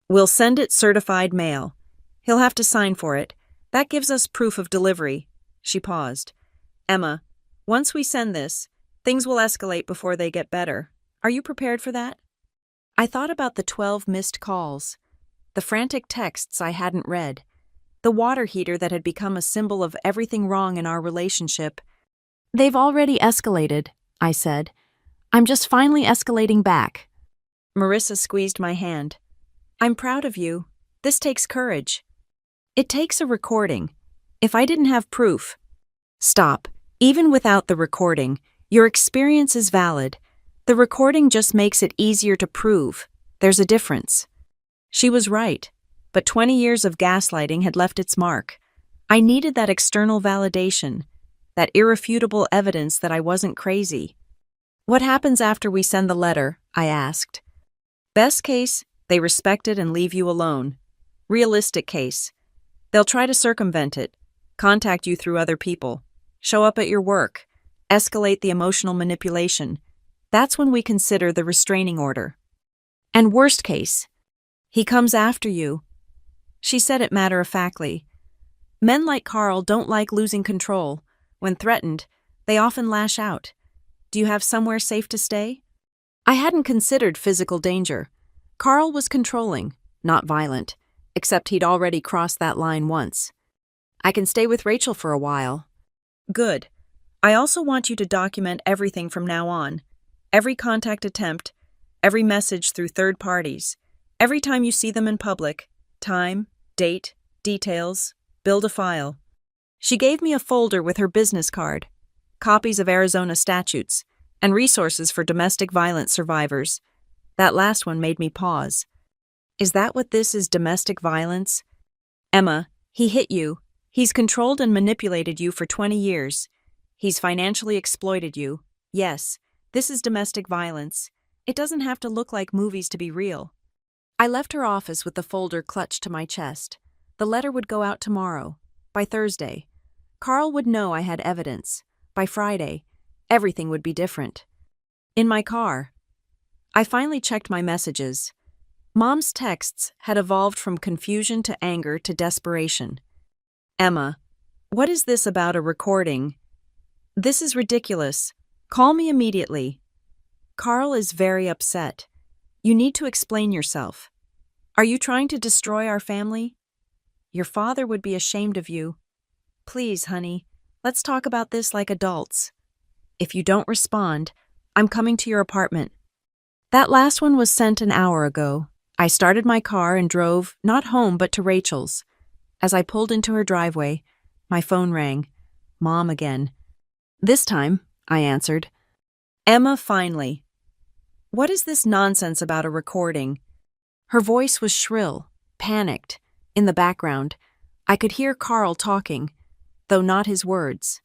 We'll send it certified mail. He'll have to sign for it. That gives us proof of delivery. She paused. Emma, once we send this, things will escalate before they get better. Are you prepared for that? I thought about the 12 missed calls, the frantic texts I hadn't read, the water heater that had become a symbol of everything wrong in our relationship. They've already escalated, I said. I'm just finally escalating back. Marissa squeezed my hand. I'm proud of you. This takes courage. It takes a recording. If I didn't have proof... Stop. Even without the recording, your experience is valid. The recording just makes it easier to prove. There's a difference. She was right, but 20 years of gaslighting had left its mark. I needed that external validation, that irrefutable evidence that I wasn't crazy. What happens after we send the letter? I asked. Best case, they respect it and leave you alone. Realistic case, They'll try to circumvent it, contact you through other people, show up at your work, escalate the emotional manipulation. That's when we consider the restraining order. And worst case, he comes after you. She said it matter-of-factly. Men like Carl don't like losing control. When threatened, they often lash out. Do you have somewhere safe to stay? I hadn't considered physical danger. Carl was controlling, not violent, except he'd already crossed that line once. I can stay with Rachel for a while. Good. I also want you to document everything from now on. Every contact attempt, every message through third parties, every time you see them in public, time, date, details, build a file. She gave me a folder with her business card, copies of Arizona statutes, and resources for domestic violence survivors. That last one made me pause. Is that what this is, domestic violence? Emma, he hit you. He's controlled and manipulated you for 20 years. He's financially exploited you. Yes, this is domestic violence. It doesn't have to look like movies to be real. I left her office with the folder clutched to my chest. The letter would go out tomorrow. By Thursday, Carl would know I had evidence. By Friday, everything would be different. In my car, I finally checked my messages. Mom's texts had evolved from confusion to anger to desperation. Emma, what is this about a recording? This is ridiculous. Call me immediately. Carl is very upset. You need to explain yourself. Are you trying to destroy our family? Your father would be ashamed of you. Please, honey, let's talk about this like adults. If you don't respond, I'm coming to your apartment. That last one was sent an hour ago. I started my car and drove, not home, but to Rachel's. As I pulled into her driveway, my phone rang. Mom again. This time, I answered. Emma, finally. What is this nonsense about a recording? Her voice was shrill, panicked. In the background, I could hear Carl talking, though not his words.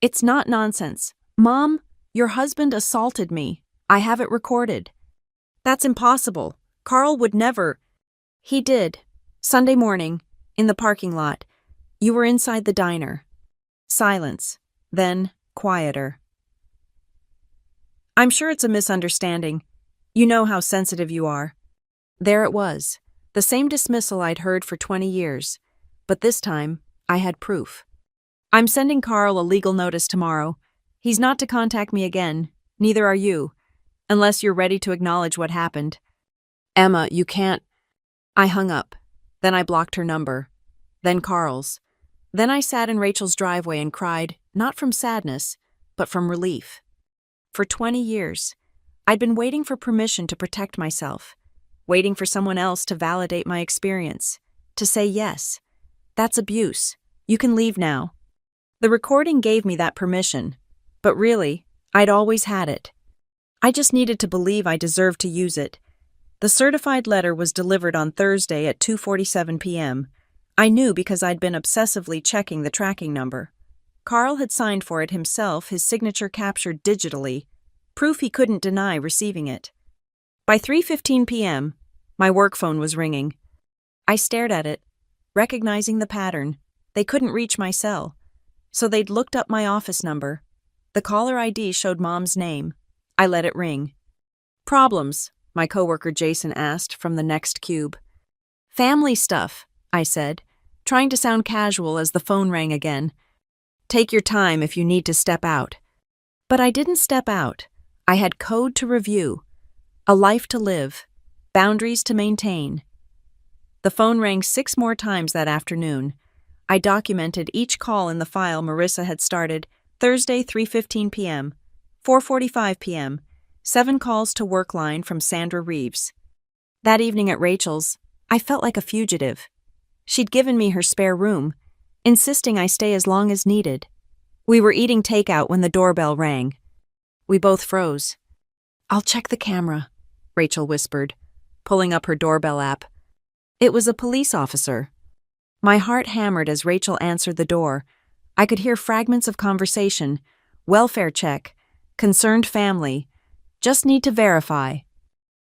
It's not nonsense. Mom, your husband assaulted me. I have it recorded. That's impossible. Carl would never. He did. Sunday morning, in the parking lot. You were inside the diner. Silence. Then, quieter. I'm sure it's a misunderstanding. You know how sensitive you are. There it was. The same dismissal I'd heard for 20 years. But this time, I had proof. I'm sending Carl a legal notice tomorrow. He's not to contact me again. Neither are you. Unless you're ready to acknowledge what happened. Emma, you can't. I hung up. Then I blocked her number. Then Carl's. Then I sat in Rachel's driveway and cried, not from sadness, but from relief. For 20 years, I'd been waiting for permission to protect myself, waiting for someone else to validate my experience, to say yes. That's abuse. You can leave now. The recording gave me that permission, but really, I'd always had it. I just needed to believe I deserved to use it. The certified letter was delivered on Thursday at 2:47 p.m. I knew because I'd been obsessively checking the tracking number. Carl had signed for it himself, his signature captured digitally, proof he couldn't deny receiving it. By 3:15 p.m., my work phone was ringing. I stared at it, recognizing the pattern. They couldn't reach my cell, so they'd looked up my office number. The caller ID showed Mom's name. I let it ring. Problems? My coworker Jason asked from the next cube. Family stuff, I said, trying to sound casual as the phone rang again. Take your time if you need to step out. But I didn't step out. I had code to review, a life to live, boundaries to maintain. The phone rang 6 more times that afternoon. I documented each call in the file Marissa had started Thursday 3:15 p.m., 4:45 p.m., 7 calls to work line from Sandra Reeves. That evening at Rachel's, I felt like a fugitive. She'd given me her spare room, insisting I stay as long as needed. We were eating takeout when the doorbell rang. We both froze. I'll check the camera, Rachel whispered, pulling up her doorbell app. It was a police officer. My heart hammered as Rachel answered the door. I could hear fragments of conversation, welfare check, concerned family, just need to verify.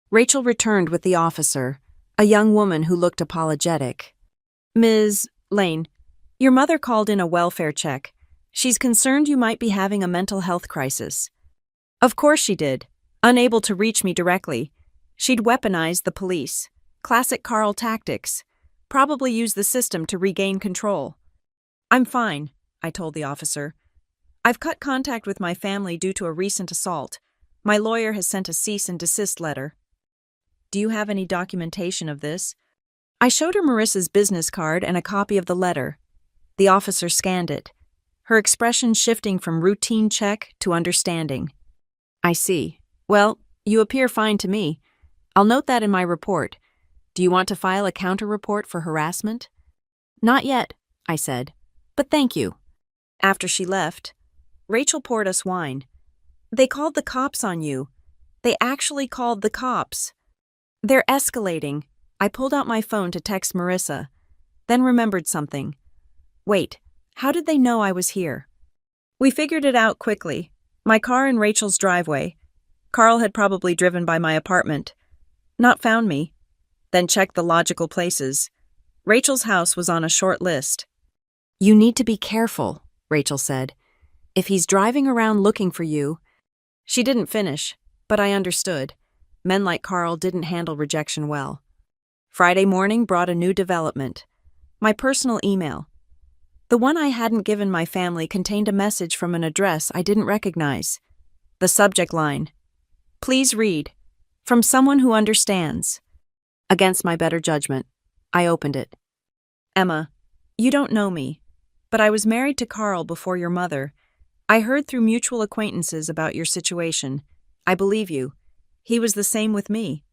Rachel returned with the officer, a young woman who looked apologetic. Ms. Lane, your mother called in a welfare check. She's concerned you might be having a mental health crisis. Of course she did. Unable to reach me directly. She'd weaponized the police. Classic Carl tactics. Probably used the system to regain control. I'm fine, I told the officer. I've cut contact with my family due to a recent assault. My lawyer has sent a cease and desist letter. Do you have any documentation of this? I showed her Marissa's business card and a copy of the letter. The officer scanned it, her expression shifting from routine check to understanding. I see. Well, you appear fine to me. I'll note that in my report. Do you want to file a counter-report for harassment? Not yet, I said, but thank you. After she left, Rachel poured us wine. They called the cops on you. They actually called the cops. They're escalating. I pulled out my phone to text Marissa, then remembered something. Wait, how did they know I was here? We figured it out quickly. My car in Rachel's driveway. Carl had probably driven by my apartment. Not found me. Then checked the logical places. Rachel's house was on a short list. You need to be careful, Rachel said. If he's driving around looking for you. She didn't finish, but I understood. Men like Carl didn't handle rejection well. Friday morning brought a new development. My personal email. The one I hadn't given my family contained a message from an address I didn't recognize. The subject line. Please read. From someone who understands. Against my better judgment, I opened it. Emma, you don't know me, but I was married to Carl before your mother. I heard through mutual acquaintances about your situation. I believe you. He was the same with me.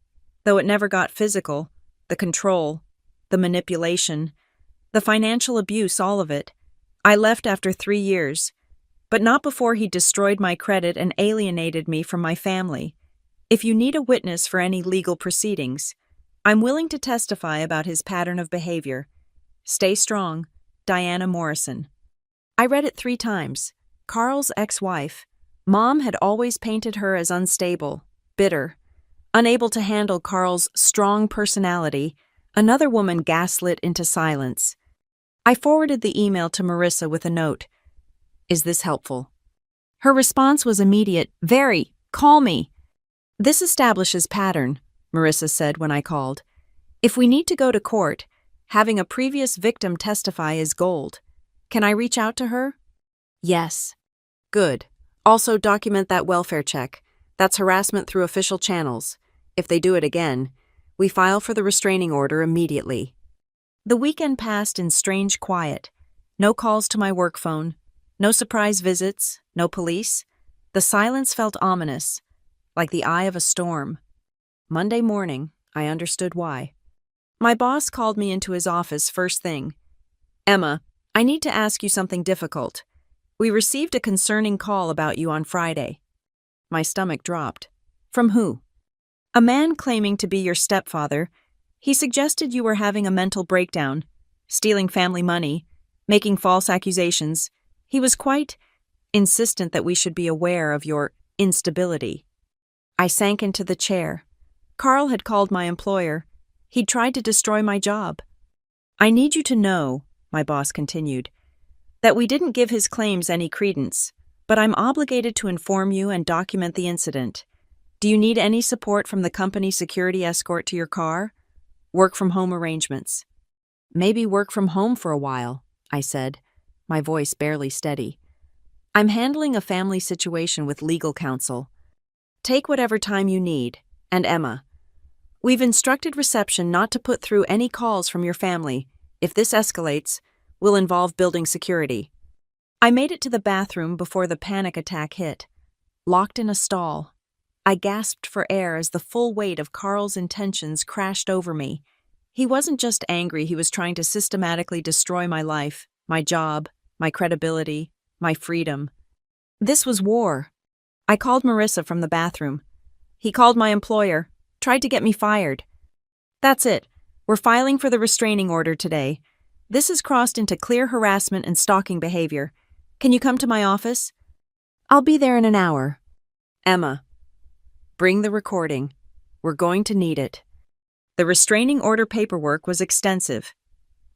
Though it never got physical, the control, the manipulation, the financial abuse, all of it. I left after 3 years, but not before he destroyed my credit and alienated me from my family. If you need a witness for any legal proceedings, I'm willing to testify about his pattern of behavior. Stay strong, Diana Morrison. I read it 3 times. Carl's ex-wife. Mom had always painted her as unstable, bitter, unable to handle Carl's strong personality. Another woman gaslit into silence. I forwarded the email to Marissa with a note. Is this helpful? Her response was immediate. Very. Call me. This establishes pattern, Marissa said when I called. If we need to go to court, having a previous victim testify is gold. Can I reach out to her? Yes. Good. Also document that welfare check. That's harassment through official channels. If they do it again, we file for the restraining order immediately. The weekend passed in strange quiet. No calls to my work phone. No surprise visits. No police. The silence felt ominous, like the eye of a storm. Monday morning, I understood why. My boss called me into his office first thing. Emma, I need to ask you something difficult. We received a concerning call about you on Friday. My stomach dropped. From who? A man claiming to be your stepfather. He suggested you were having a mental breakdown, stealing family money, making false accusations. He was quite insistent that we should be aware of your instability. I sank into the chair. Carl had called my employer. He'd tried to destroy my job. I need you to know, my boss continued, that we didn't give his claims any credence, but I'm obligated to inform you and document the incident. Do you need any support from the company security escort to your car? Work from home arrangements. Maybe work from home for a while, I said, my voice barely steady. I'm handling a family situation with legal counsel. Take whatever time you need. And Emma, we've instructed reception not to put through any calls from your family. If this escalates, we'll involve building security. I made it to the bathroom before the panic attack hit. Locked in a stall. I gasped for air as the full weight of Carl's intentions crashed over me. He wasn't just angry, he was trying to systematically destroy my life, my job, my credibility, my freedom. This was war. I called Marissa from the bathroom. He called my employer, tried to get me fired. That's it. We're filing for the restraining order today. This has crossed into clear harassment and stalking behavior. Can you come to my office? I'll be there in an hour. Emma, bring the recording. We're going to need it. The restraining order paperwork was extensive.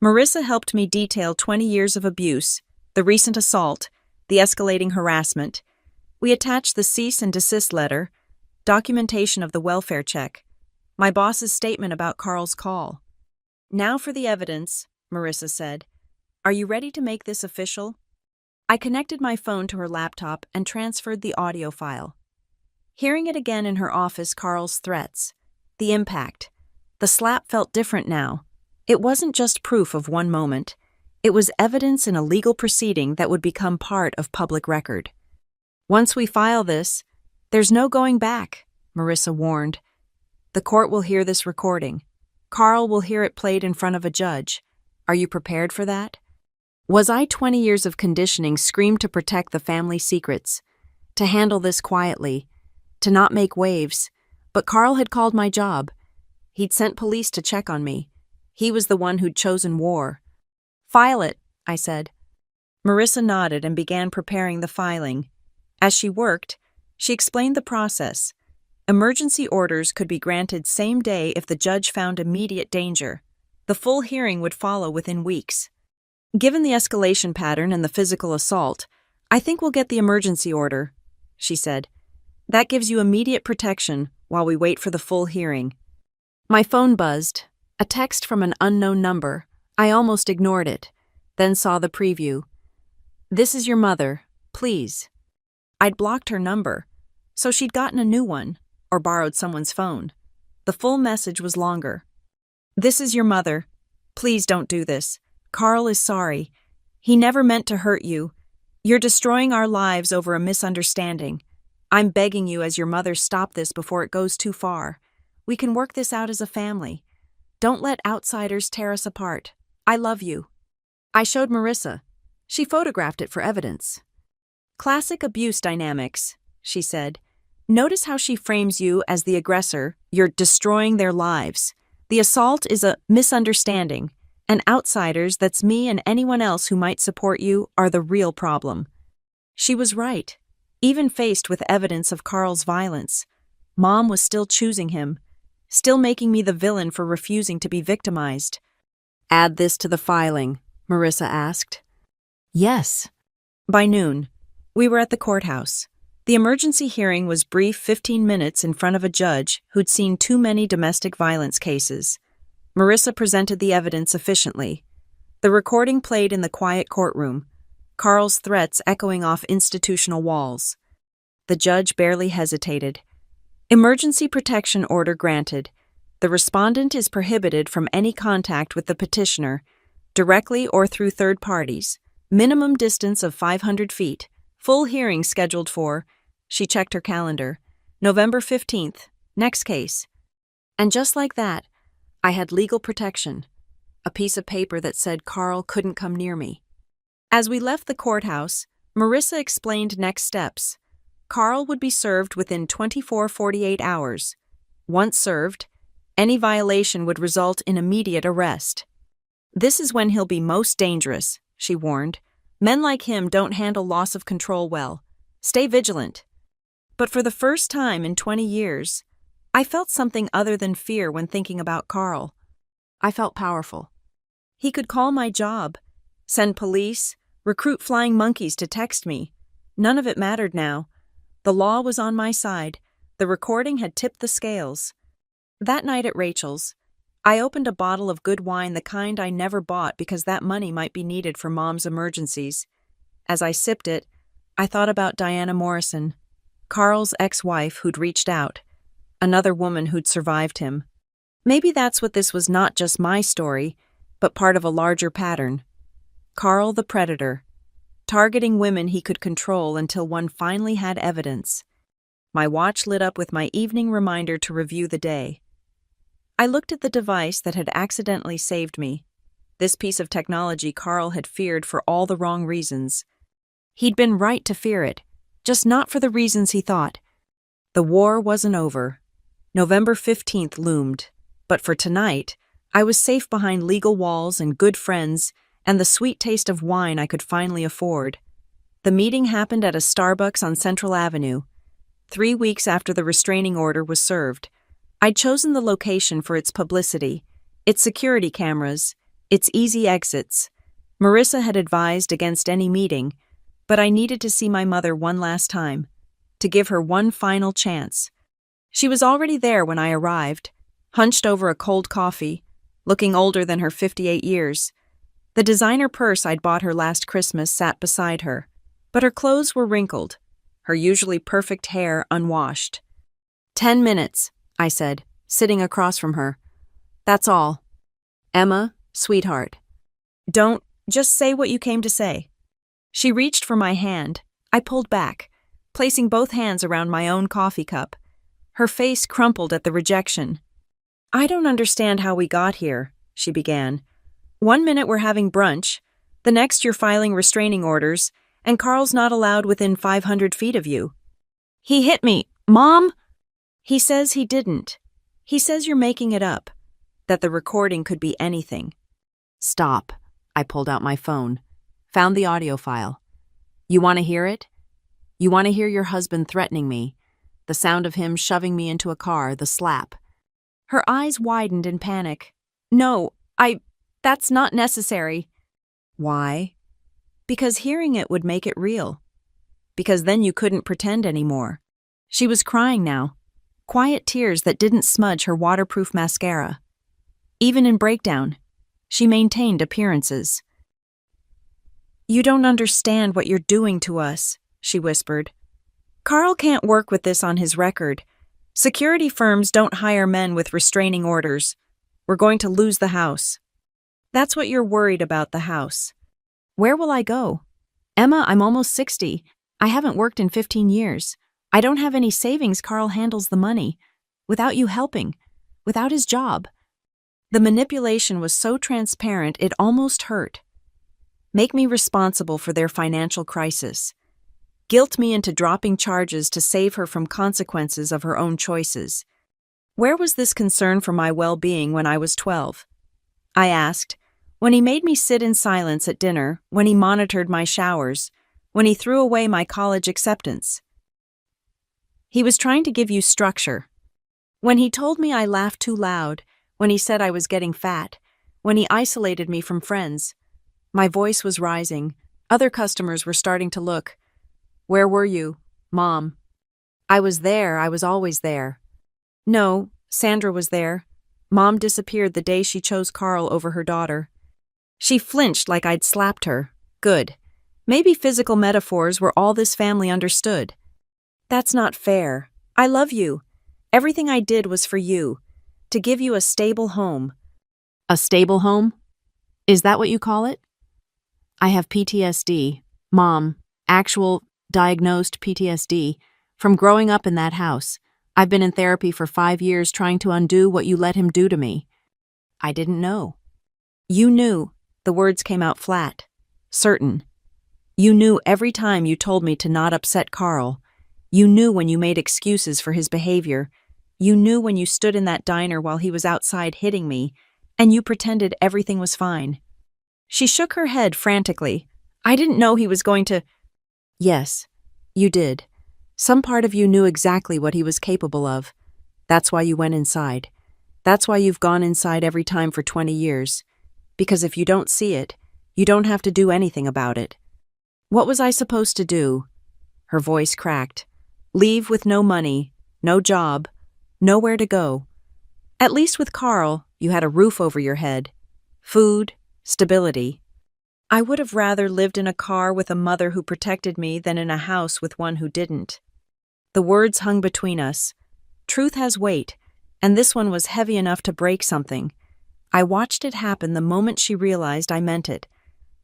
Marissa helped me detail 20 years of abuse, the recent assault, the escalating harassment. We attached the cease and desist letter, documentation of the welfare check, my boss's statement about Carl's call. "Now for the evidence," Marissa said. "Are you ready to make this official?" I connected my phone to her laptop and transferred the audio file. Hearing it again in her office, Carl's threats, the impact, the slap felt different now. It wasn't just proof of one moment. It was evidence in a legal proceeding that would become part of public record. "Once we file this, there's no going back," Marissa warned. "The court will hear this recording. Carl will hear it played in front of a judge. Are you prepared for that?" Was I 20 years of conditioning screamed to protect the family secrets, to handle this quietly, to not make waves? But Carl had called my job. He'd sent police to check on me. He was the one who'd chosen war. "File it," I said. Marissa nodded and began preparing the filing. As she worked, she explained the process. Emergency orders could be granted same day if the judge found immediate danger. The full hearing would follow within weeks. "Given the escalation pattern and the physical assault, I think we'll get the emergency order," she said. "That gives you immediate protection while we wait for the full hearing." My phone buzzed. A text from an unknown number. I almost ignored it, then saw the preview. "This is your mother. Please." I'd blocked her number, so she'd gotten a new one, or borrowed someone's phone. The full message was longer. "This is your mother. Please don't do this. Carl is sorry. He never meant to hurt you. You're destroying our lives over a misunderstanding. I'm begging you as your mother, stop this before it goes too far. We can work this out as a family. Don't let outsiders tear us apart. I love you." I showed Marissa. She photographed it for evidence. "Classic abuse dynamics," she said. "Notice how she frames you as the aggressor. You're destroying their lives. The assault is a misunderstanding, and outsiders, that's me and anyone else who might support you, are the real problem." She was right. Even faced with evidence of Carl's violence, Mom was still choosing him, still making me the villain for refusing to be victimized. "Add this to the filing," Marissa asked. "Yes." By noon, we were at the courthouse. The emergency hearing was brief, 15 minutes in front of a judge who'd seen too many domestic violence cases. Marissa presented the evidence efficiently. The recording played in the quiet courtroom, Carl's threats echoing off institutional walls. The judge barely hesitated. "Emergency protection order granted. The respondent is prohibited from any contact with the petitioner, directly or through third parties. Minimum distance of 500 feet. Full hearing scheduled for," she checked her calendar, "November 15th. Next case." And just like that, I had legal protection. A piece of paper that said Carl couldn't come near me. As we left the courthouse, Marissa explained next steps. Carl would be served within 24-48 hours. Once served, any violation would result in immediate arrest. "This is when he'll be most dangerous," she warned. "Men like him don't handle loss of control well. Stay vigilant." But for the first time in 20 years, I felt something other than fear when thinking about Carl. I felt powerful. He could call my job, send police, recruit flying monkeys to text me. None of it mattered now. The law was on my side. The recording had tipped the scales. That night at Rachel's, I opened a bottle of good wine, the kind I never bought because that money might be needed for Mom's emergencies. As I sipped it, I thought about Diana Morrison, Carl's ex-wife who'd reached out, another woman who'd survived him. Maybe that's what this was, not just my story, but part of a larger pattern. Carl the predator, targeting women he could control until one finally had evidence. My watch lit up with my evening reminder to review the day. I looked at the device that had accidentally saved me. This piece of technology Carl had feared for all the wrong reasons. He'd been right to fear it, just not for the reasons he thought. The war wasn't over. November 15th loomed, but for tonight, I was safe behind legal walls and good friends and the sweet taste of wine I could finally afford. The meeting happened at a Starbucks on Central Avenue. 3 weeks after the restraining order was served, I'd chosen the location for its publicity, its security cameras, It's easy exits. Marissa had advised against any meeting, but I needed to see my mother one last time, to give her one final chance. She was already there when I arrived, hunched over a cold coffee, looking older than her 58 years. The designer purse I'd bought her last Christmas sat beside her, but her clothes were wrinkled, her usually perfect hair unwashed. 10 minutes, I said, sitting across from her. That's all. Emma, sweetheart. Don't just say what you came to say. She reached for my hand. I pulled back, placing both hands around my own coffee cup. Her face crumpled at the rejection. I don't understand how we got here, she began. One minute we're having brunch, the next you're filing restraining orders, and Carl's not allowed within 500 feet of you. He hit me, Mom! He says he didn't. He says you're making it up, that the recording could be anything. Stop. I pulled out my phone, found the audio file. You want to hear it? You want to hear your husband threatening me, the sound of him shoving me into a car, the slap. Her eyes widened in panic. No, that's not necessary. Why? Because hearing it would make it real. Because then you couldn't pretend anymore. She was crying now, quiet tears that didn't smudge her waterproof mascara. Even in breakdown, she maintained appearances. You don't understand what you're doing to us, she whispered. Carl can't work with this on his record. Security firms don't hire men with restraining orders. We're going to lose the house. That's what you're worried about, the house. Where will I go? Emma, I'm almost 60. I haven't worked in 15 years. I don't have any savings. Carl handles the money. Without you helping. Without his job. The manipulation was so transparent it almost hurt. Make me responsible for their financial crisis. Guilt me into dropping charges to save her from consequences of her own choices. Where was this concern for my well-being when I was 12? I asked, when he made me sit in silence at dinner, when he monitored my showers, when he threw away my college acceptance. He was trying to give you structure. When he told me I laughed too loud, when he said I was getting fat, when he isolated me from friends. My voice was rising. Other customers were starting to look. Where were you, Mom? I was there. I was always there. No, Sandra was there. Mom disappeared the day she chose Carl over her daughter. She flinched like I'd slapped her. Good. Maybe physical metaphors were all this family understood. That's not fair. I love you. Everything I did was for you. To give you a stable home. A stable home? Is that what you call it? I have PTSD, Mom, actual diagnosed PTSD, from growing up in that house. I've been in therapy for 5 years trying to undo what you let him do to me. I didn't know. You knew. The words came out flat. Certain. You knew every time you told me to not upset Carl. You knew when you made excuses for his behavior. You knew when you stood in that diner while he was outside hitting me, and you pretended everything was fine. She shook her head frantically. I didn't know he was going to... Yes, you did. Some part of you knew exactly what he was capable of. That's why you went inside. That's why you've gone inside every time for 20 years. Because if you don't see it, you don't have to do anything about it. What was I supposed to do? Her voice cracked. Leave with no money, no job, nowhere to go. At least with Carl, you had a roof over your head. Food, stability. I would have rather lived in a car with a mother who protected me than in a house with one who didn't. The words hung between us. Truth has weight, and this one was heavy enough to break something. I watched it happen the moment she realized I meant it,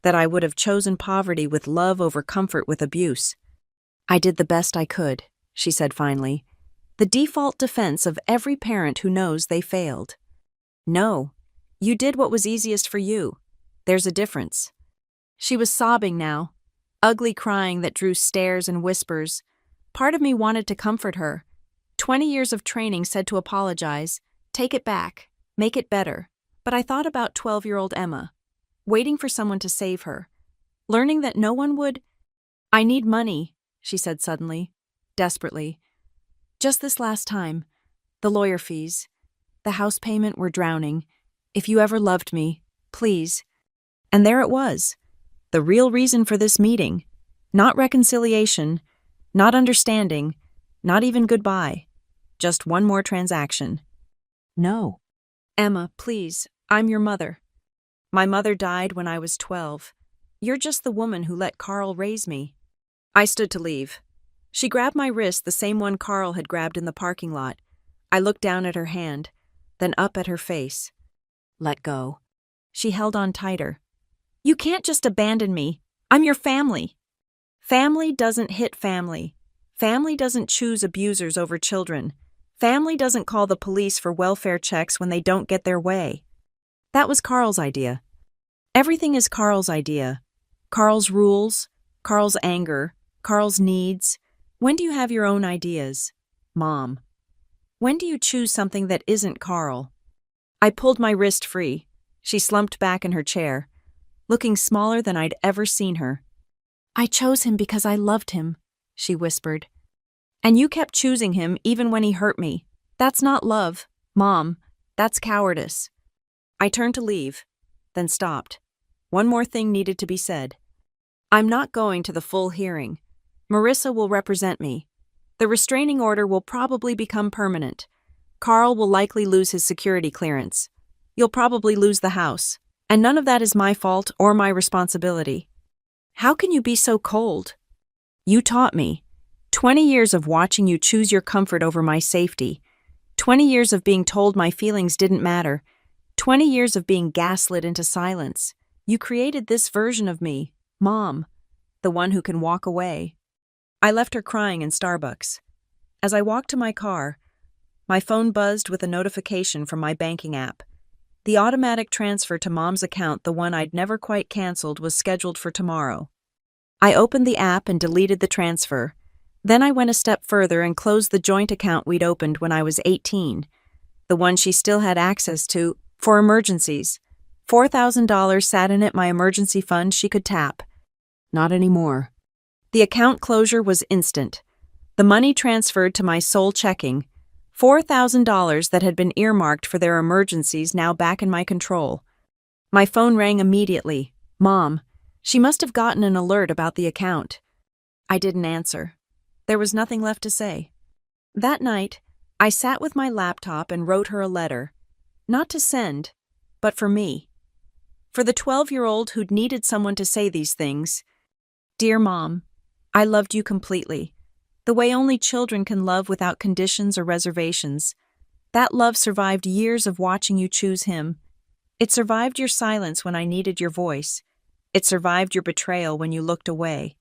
that I would have chosen poverty with love over comfort with abuse. I did the best I could, she said finally. The default defense of every parent who knows they failed. No, you did what was easiest for you. There's a difference. She was sobbing now, ugly crying that drew stares and whispers. Part of me wanted to comfort her. 20 years of training said to apologize, take it back, make it better. But I thought about 12-year-old Emma, waiting for someone to save her, learning that no one would... I need money, she said suddenly, desperately. Just this last time. The lawyer fees. The house payment, we're drowning. If you ever loved me, please. And there it was. The real reason for this meeting. Not reconciliation, not understanding, not even goodbye. Just one more transaction. No. Emma, please, I'm your mother. My mother died when I was 12. You're just the woman who let Carl raise me. I stood to leave. She grabbed my wrist, the same one Carl had grabbed in the parking lot. I looked down at her hand, then up at her face. Let go. She held on tighter. You can't just abandon me. I'm your family. Family doesn't hit family. Family doesn't choose abusers over children. Family doesn't call the police for welfare checks when they don't get their way. That was Carl's idea. Everything is Carl's idea. Carl's rules, Carl's anger, Carl's needs. When do you have your own ideas? Mom. When do you choose something that isn't Carl? I pulled my wrist free. She slumped back in her chair, looking smaller than I'd ever seen her. I chose him because I loved him, she whispered. And you kept choosing him even when he hurt me. That's not love, Mom. That's cowardice. I turned to leave, then stopped. One more thing needed to be said. I'm not going to the full hearing. Marissa will represent me. The restraining order will probably become permanent. Carl will likely lose his security clearance. You'll probably lose the house. And none of that is my fault or my responsibility. How can you be so cold? You taught me. 20 years of watching you choose your comfort over my safety. 20 years of being told my feelings didn't matter. 20 years of being gaslit into silence. You created this version of me, Mom, the one who can walk away. I left her crying in Starbucks. As I walked to my car, my phone buzzed with a notification from my banking app. The automatic transfer to Mom's account, the one I'd never quite canceled, was scheduled for tomorrow. I opened the app and deleted the transfer. Then I went a step further and closed the joint account we'd opened when I was 18, the one she still had access to, for emergencies. $4,000 sat in it, my emergency fund she could tap. Not anymore. The account closure was instant. The money transferred to my sole checking, $4,000 that had been earmarked for their emergencies, now back in my control. My phone rang immediately. Mom. She must have gotten an alert about the account. I didn't answer. There was nothing left to say. That night, I sat with my laptop and wrote her a letter. Not to send, but for me. For the 12-year-old who'd needed someone to say these things. Dear Mom, I loved you completely. The way only children can love without conditions or reservations. That love survived years of watching you choose him. It survived your silence when I needed your voice. It survived your betrayal when you looked away.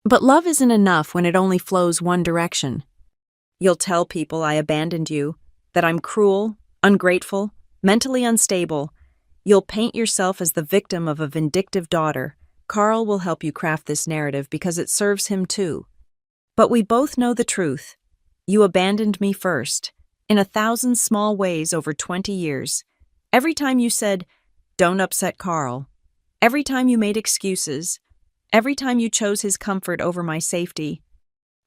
But love isn't enough when it only flows one direction. You'll tell people I abandoned you, that I'm cruel, ungrateful, mentally unstable. You'll paint yourself as the victim of a vindictive daughter. Carl will help you craft this narrative because it serves him too. But we both know the truth. You abandoned me first, in 1,000 small ways over 20 years. Every time you said, "Don't upset Carl." Every time you made excuses. Every time you chose his comfort over my safety.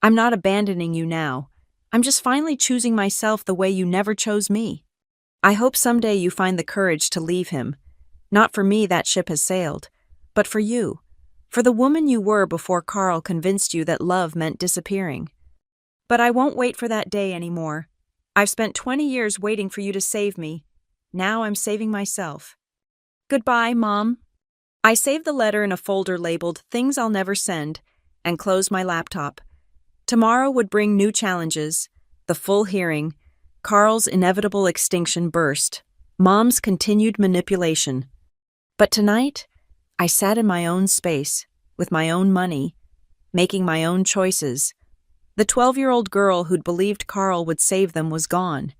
I'm not abandoning you now. I'm just finally choosing myself the way you never chose me. I hope someday you find the courage to leave him. Not for me, that ship has sailed, but for you. For the woman you were before Carl convinced you that love meant disappearing. But I won't wait for that day anymore. I've spent 20 years waiting for you to save me. Now I'm saving myself. Goodbye, Mom. I saved the letter in a folder labeled Things I'll Never Send and closed my laptop. Tomorrow would bring new challenges, the full hearing, Carl's inevitable extinction burst, Mom's continued manipulation. But tonight, I sat in my own space, with my own money, making my own choices. The 12-year-old girl who'd believed Carl would save them was gone.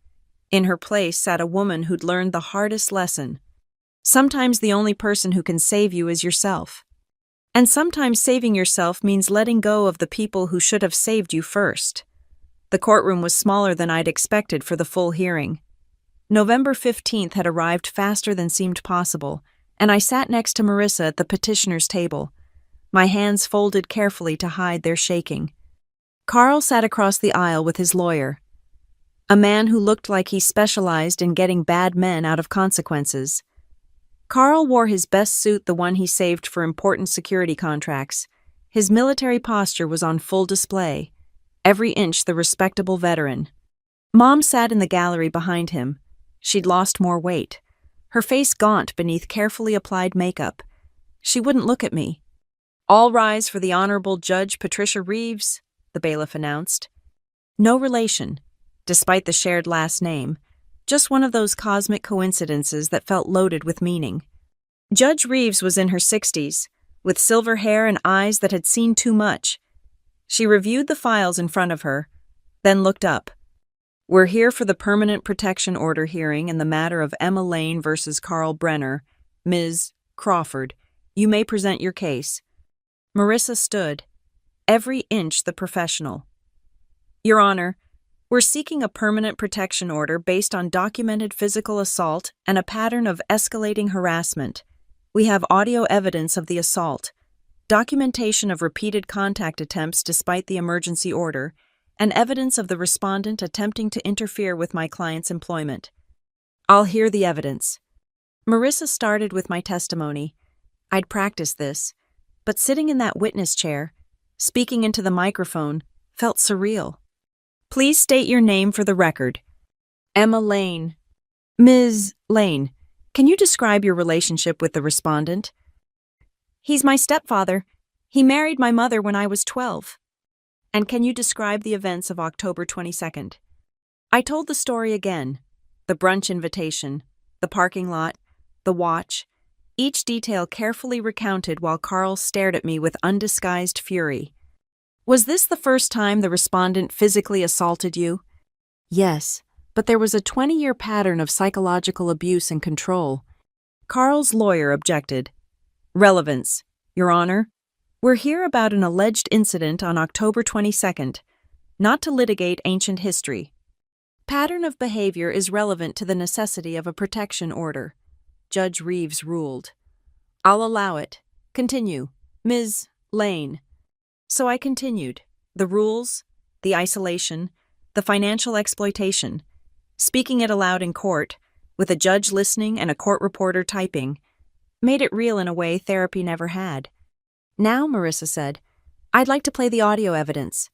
In her place sat a woman who'd learned the hardest lesson. Sometimes the only person who can save you is yourself. And sometimes saving yourself means letting go of the people who should have saved you first. The courtroom was smaller than I'd expected for the full hearing. November 15th had arrived faster than seemed possible, and I sat next to Marissa at the petitioner's table, my hands folded carefully to hide their shaking. Carl sat across the aisle with his lawyer, a man who looked like he specialized in getting bad men out of consequences. Carl wore his best suit, the one he saved for important security contracts. His military posture was on full display, every inch the respectable veteran. Mom sat in the gallery behind him. She'd lost more weight, her face gaunt beneath carefully applied makeup. She wouldn't look at me. "All rise for the Honorable Judge Patricia Reeves," the bailiff announced. No relation, despite the shared last name, just one of those cosmic coincidences that felt loaded with meaning. Judge Reeves was in her 60s, with silver hair and eyes that had seen too much. She reviewed the files in front of her, then looked up. "We're here for the permanent protection order hearing in the matter of Emma Lane versus Carl Brenner. Ms. Crawford, you may present your case." Marissa stood, every inch the professional. "Your Honor, we're seeking a permanent protection order based on documented physical assault and a pattern of escalating harassment. We have audio evidence of the assault, documentation of repeated contact attempts despite the emergency order, and evidence of the respondent attempting to interfere with my client's employment." "I'll hear the evidence." Marissa started with my testimony. I'd practiced this, but sitting in that witness chair, speaking into the microphone, felt surreal. "Please state your name for the record." "Emma Lane." "Ms. Lane, can you describe your relationship with the respondent?" "He's my stepfather. He married my mother when I was 12. "And can you describe the events of October 22nd? I told the story again. The brunch invitation, the parking lot, the watch, each detail carefully recounted while Carl stared at me with undisguised fury. "Was this the first time the respondent physically assaulted you?" "Yes, but there was a 20-year pattern of psychological abuse and control." Carl's lawyer objected. "Relevance, Your Honor. We're here about an alleged incident on October 22nd, not to litigate ancient history. Pattern of behavior is relevant to the necessity of a protection order," Judge Reeves ruled. "I'll allow it. Continue, Ms. Lane." So I continued. The rules, the isolation, the financial exploitation, speaking it aloud in court, with a judge listening and a court reporter typing, made it real in a way therapy never had. "Now," Marissa said, "I'd like to play the audio evidence."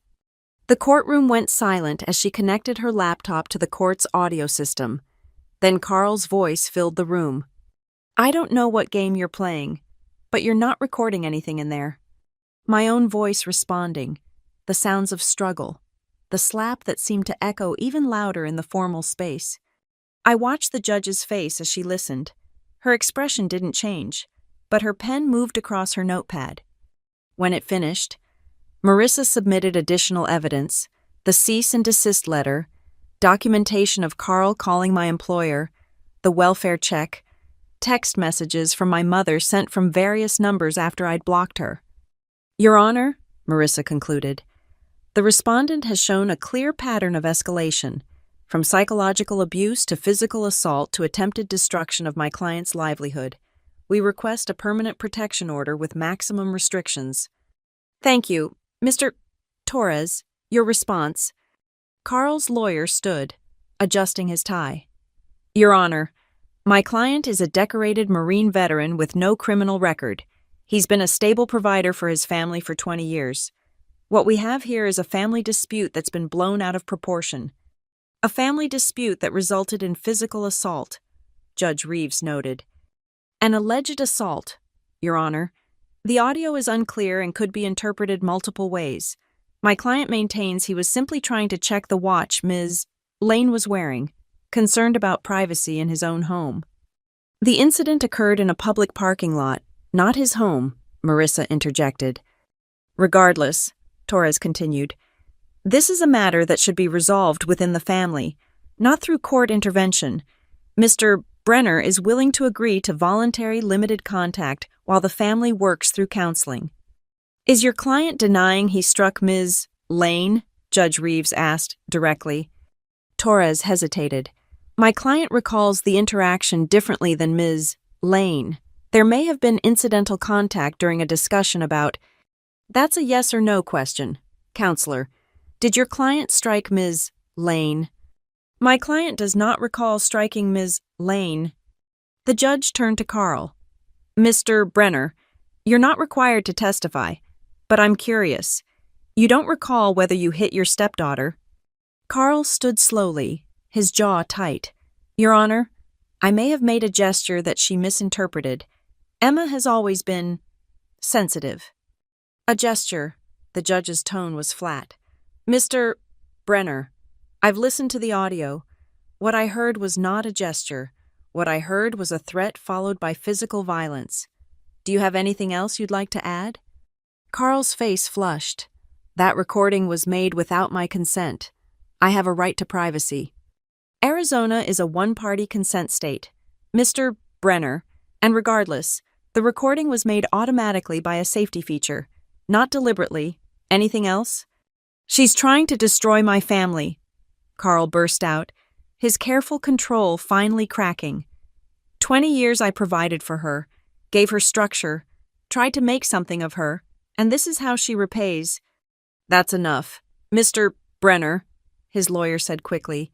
The courtroom went silent as she connected her laptop to the court's audio system. Then Carl's voice filled the room. "I don't know what game you're playing, but you're not recording anything in there." My own voice responding, the sounds of struggle, the slap that seemed to echo even louder in the formal space. I watched the judge's face as she listened. Her expression didn't change, but her pen moved across her notepad. When it finished, Marissa submitted additional evidence, the cease and desist letter, documentation of Carl calling my employer, the welfare check, text messages from my mother sent from various numbers after I'd blocked her. "Your Honor," Marissa concluded, "the respondent has shown a clear pattern of escalation, from psychological abuse to physical assault to attempted destruction of my client's livelihood. We request a permanent protection order with maximum restrictions." "Thank you. Mr. Torres, your response." Carl's lawyer stood, adjusting his tie. "Your Honor, my client is a decorated Marine veteran with no criminal record. He's been a stable provider for his family for 20 years. What we have here is a family dispute that's been blown out of proportion. A family dispute that resulted in physical assault," Judge Reeves noted. "An alleged assault, Your Honor. The audio is unclear and could be interpreted multiple ways. My client maintains he was simply trying to check the watch Ms. Lane was wearing, concerned about privacy in his own home." "The incident occurred in a public parking lot, not his home," Marissa interjected. "Regardless," Torres continued, "this is a matter that should be resolved within the family, not through court intervention. Mr. Brenner is willing to agree to voluntary limited contact while the family works through counseling." "Is your client denying he struck Ms. Lane?" Judge Reeves asked directly. Torres hesitated. "My client recalls the interaction differently than Ms. Lane. There may have been incidental contact during a discussion about—" "That's a yes or no question. Counselor, did your client strike Ms. Lane?" "My client does not recall striking Ms. Lane." The judge turned to Carl. Mr. Brenner, you're not required to testify, but I'm curious. You don't recall whether you hit your stepdaughter? Carl stood slowly, his jaw tight. Your Honor, I may have made a gesture that she misinterpreted. Emma has always been sensitive. A gesture. The judge's tone was flat. Mr. Brenner, I've listened to the audio. What I heard was not a gesture. What I heard was a threat followed by physical violence. Do you have anything else you'd like to add? Carl's face flushed. That recording was made without my consent. I have a right to privacy. Arizona is a one-party consent state. Mr. Brenner, and regardless, the recording was made automatically by a safety feature, not deliberately. Anything else? She's trying to destroy my family, Carl burst out, his careful control finally cracking. 20 years I provided for her, gave her structure, tried to make something of her, and this is how she repays. That's enough. Mr. Brenner, his lawyer said quickly,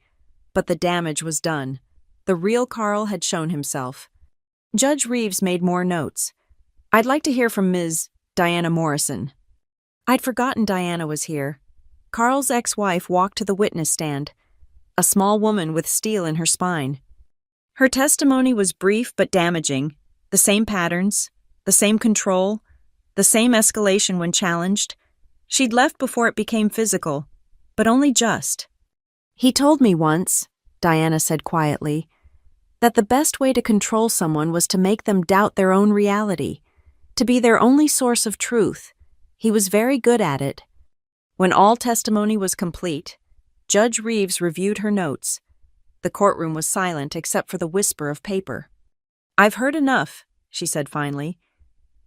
but the damage was done. The real Carl had shown himself. Judge Reeves made more notes. I'd like to hear from Ms. Diana Morrison. I'd forgotten Diana was here. Carl's ex-wife walked to the witness stand, a small woman with steel in her spine. Her testimony was brief but damaging. The same patterns, the same control, the same escalation when challenged. She'd left before it became physical, but only just. He told me once, Diana said quietly, that the best way to control someone was to make them doubt their own reality, to be their only source of truth. He was very good at it. When all testimony was complete, Judge Reeves reviewed her notes. The courtroom was silent except for the whisper of paper. I've heard enough, she said finally.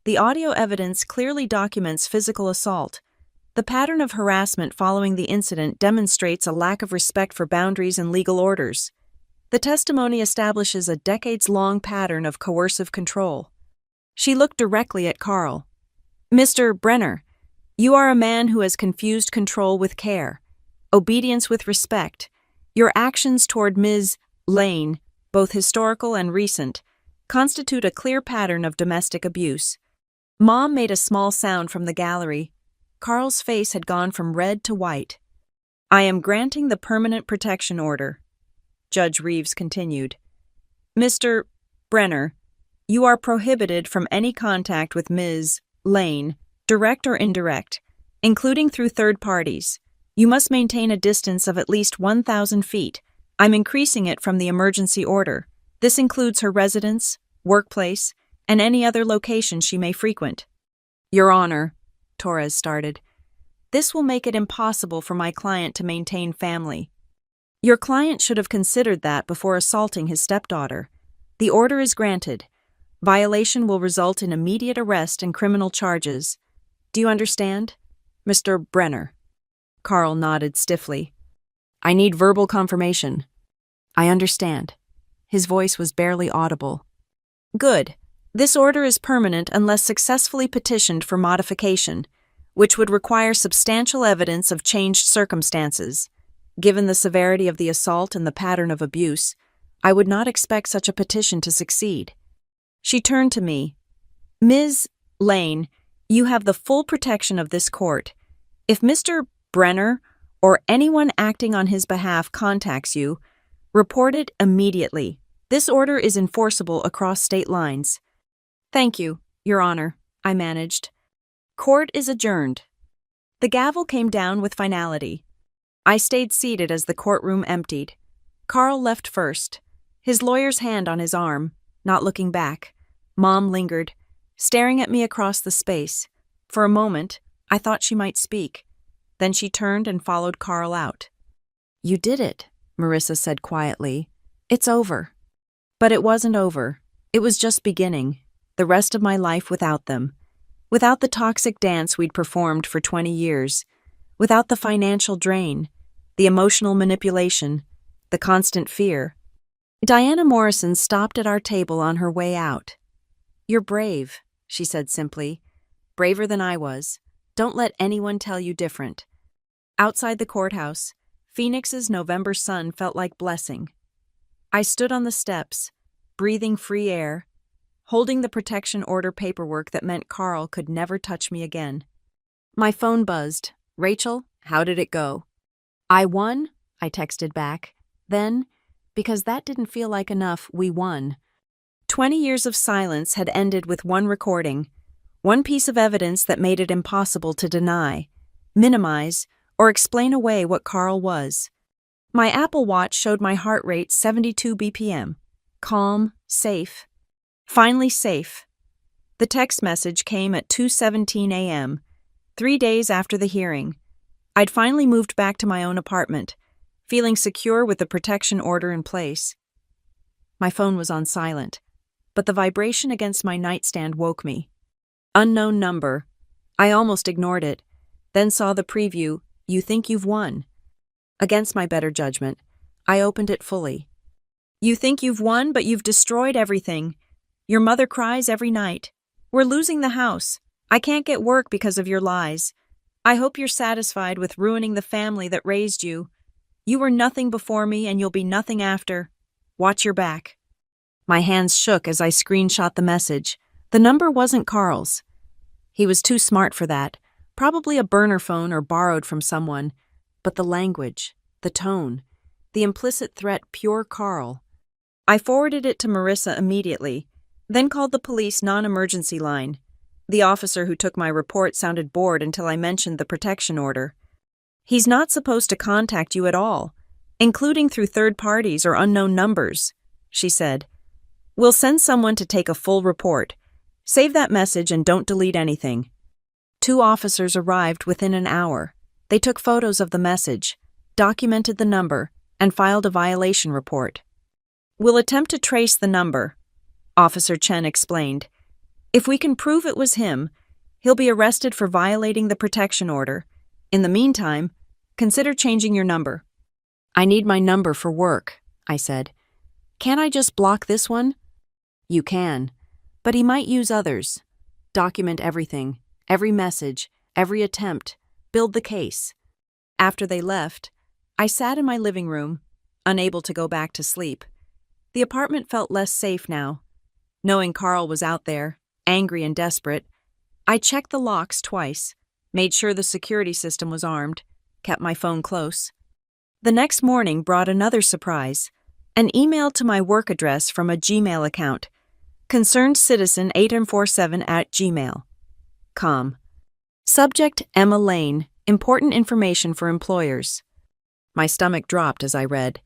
The audio evidence clearly documents physical assault. The pattern of harassment following the incident demonstrates a lack of respect for boundaries and legal orders. The testimony establishes a decades-long pattern of coercive control. She looked directly at Carl. Mr. Brenner, you are a man who has confused control with care, obedience with respect. Your actions toward Ms. Lane, both historical and recent, constitute a clear pattern of domestic abuse. Mom made a small sound from the gallery. Carl's face had gone from red to white. I am granting the permanent protection order. Judge Reeves continued. Mr. Brenner, you are prohibited from any contact with Ms. Lane, direct or indirect, including through third parties. You must maintain a distance of at least 1,000 feet. I'm increasing it from the emergency order. This includes her residence, workplace, and any other location she may frequent. Your Honor, Torres started, this will make it impossible for my client to maintain family. Your client should have considered that before assaulting his stepdaughter. The order is granted. Violation will result in immediate arrest and criminal charges. Do you understand, Mr. Brenner? Carl nodded stiffly. I need verbal confirmation. I understand. His voice was barely audible. Good. This order is permanent unless successfully petitioned for modification, which would require substantial evidence of changed circumstances. Given the severity of the assault and the pattern of abuse, I would not expect such a petition to succeed. She turned to me. Ms. Lane, you have the full protection of this court. If Mr. Brenner or anyone acting on his behalf contacts you, report it immediately. This order is enforceable across state lines. Thank you, Your Honor, I managed. Court is adjourned. The gavel came down with finality. I stayed seated as the courtroom emptied. Carl left first, his lawyer's hand on his arm, not looking back. Mom lingered, staring at me across the space. For a moment, I thought she might speak. Then she turned and followed Carl out. You did it, Marissa said quietly. It's over. But it wasn't over. It was just beginning. The rest of my life without them. Without the toxic dance we'd performed for 20 years. Without the financial drain, the emotional manipulation, the constant fear. Diana Morrison stopped at our table on her way out. You're brave, she said simply. Braver than I was. Don't let anyone tell you different. Outside the courthouse, Phoenix's November sun felt like blessing. I stood on the steps, breathing free air, holding the protection order paperwork that meant Carl could never touch me again. My phone buzzed. "Rachel, how did it go?" "I won," I texted back. Then, because that didn't feel like enough, we won. 20 years of silence had ended with one recording, one piece of evidence that made it impossible to deny, minimize, or explain away what Carl was. My Apple Watch showed my heart rate 72 BPM. Calm, safe. Finally safe. The text message came at 2:17 a.m., 3 days after the hearing. I'd finally moved back to my own apartment, feeling secure with the protection order in place. My phone was on silent, but the vibration against my nightstand woke me. Unknown number. I almost ignored it, then saw the preview, "You think you've won." Against my better judgment, I opened it fully. "You think you've won, but you've destroyed everything. Your mother cries every night. We're losing the house. I can't get work because of your lies. I hope you're satisfied with ruining the family that raised you. You were nothing before me and you'll be nothing after. Watch your back." My hands shook as I screenshot the message. The number wasn't Carl's. He was too smart for that, probably a burner phone or borrowed from someone. But the language, the tone, the implicit threat, pure Carl. I forwarded it to Marissa immediately, then called the police non-emergency line. The officer who took my report sounded bored until I mentioned the protection order. "He's not supposed to contact you at all, including through third parties or unknown numbers," she said. "We'll send someone to take a full report. Save that message and don't delete anything." 2 officers arrived within an hour. They took photos of the message, documented the number, and filed a violation report. "We'll attempt to trace the number," Officer Chen explained. "If we can prove it was him, he'll be arrested for violating the protection order. In the meantime, consider changing your number." "I need my number for work," I said. "Can't I just block this one?" "You can, but he might use others. Document everything, every message, every attempt, build the case." After they left, I sat in my living room, unable to go back to sleep. The apartment felt less safe now. Knowing Carl was out there, angry and desperate, I checked the locks twice, made sure the security system was armed, kept my phone close. The next morning brought another surprise, an email to my work address from a Gmail account, concernedcitizen8447@gmail.com. Subject: Emma Lane, important information for employers. My stomach dropped as I read.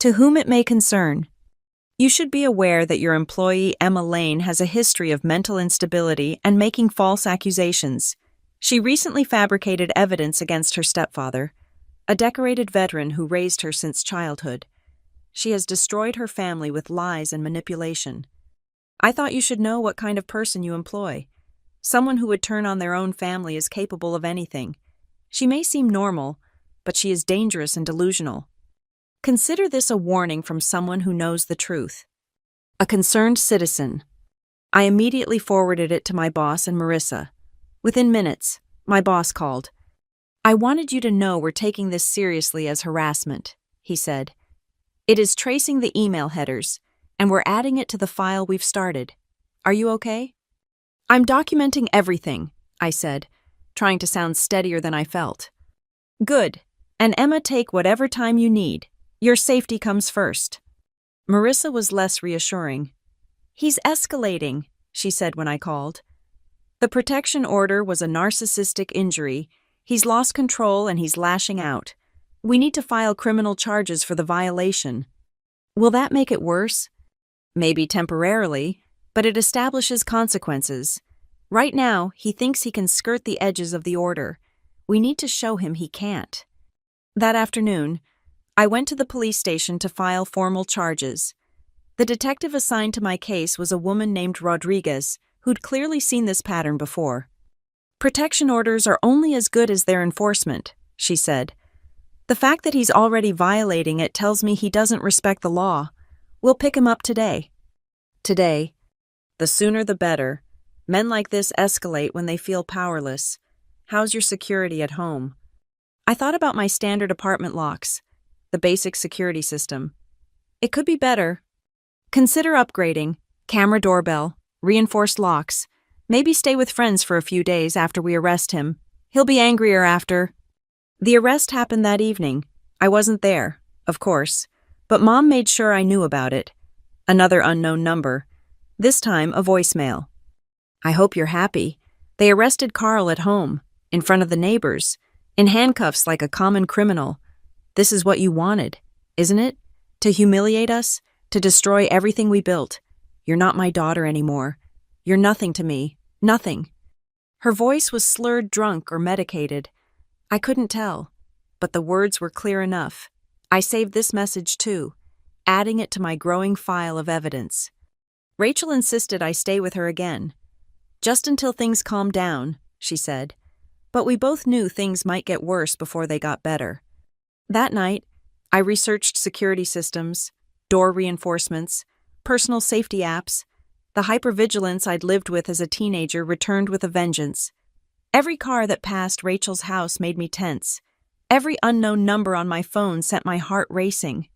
"To whom it may concern. You should be aware that your employee Emma Lane has a history of mental instability and making false accusations. She recently fabricated evidence against her stepfather, a decorated veteran who raised her since childhood. She has destroyed her family with lies and manipulation. I thought you should know what kind of person you employ. Someone who would turn on their own family is capable of anything. She may seem normal, but she is dangerous and delusional. Consider this a warning from someone who knows the truth. A concerned citizen." I immediately forwarded it to my boss and Marissa. Within minutes, my boss called. "I wanted you to know we're taking this seriously as harassment," he said. "It is tracing the email headers, and we're adding it to the file we've started. Are you okay?" "I'm documenting everything," I said, trying to sound steadier than I felt. "Good. And Emma, take whatever time you need. Your safety comes first." Marissa was less reassuring. "He's escalating," she said when I called. "The protection order was a narcissistic injury. He's lost control and he's lashing out. We need to file criminal charges for the violation." "Will that make it worse?" "Maybe temporarily, but it establishes consequences. Right now, he thinks he can skirt the edges of the order. We need to show him he can't." That afternoon, I went to the police station to file formal charges. The detective assigned to my case was a woman named Rodriguez, who'd clearly seen this pattern before. "Protection orders are only as good as their enforcement," she said. "The fact that he's already violating it tells me he doesn't respect the law. We'll pick him up today." Today. The sooner the better. Men like this escalate when they feel powerless. How's your security at home? I thought about my standard apartment locks, the basic security system. It could be better. Consider upgrading. Camera doorbell, reinforced locks. Maybe stay with friends for a few days after we arrest him. He'll be angrier after. The arrest happened that evening. I wasn't there, of course, but Mom made sure I knew about it. Another unknown number. This time, a voicemail. I hope you're happy. They arrested Carl at home, in front of the neighbors, in handcuffs like a common criminal. This is what you wanted, isn't it? To humiliate us, to destroy everything we built. You're not my daughter anymore. You're nothing to me. Nothing. Her voice was slurred, drunk, or medicated. I couldn't tell, but the words were clear enough. I saved this message too, adding it to my growing file of evidence. Rachel insisted I stay with her again. Just until things calmed down, she said. But we both knew things might get worse before they got better. That night, I researched security systems, door reinforcements, personal safety apps. The hypervigilance I'd lived with as a teenager returned with a vengeance. Every car that passed Rachel's house made me tense. Every unknown number on my phone sent my heart racing.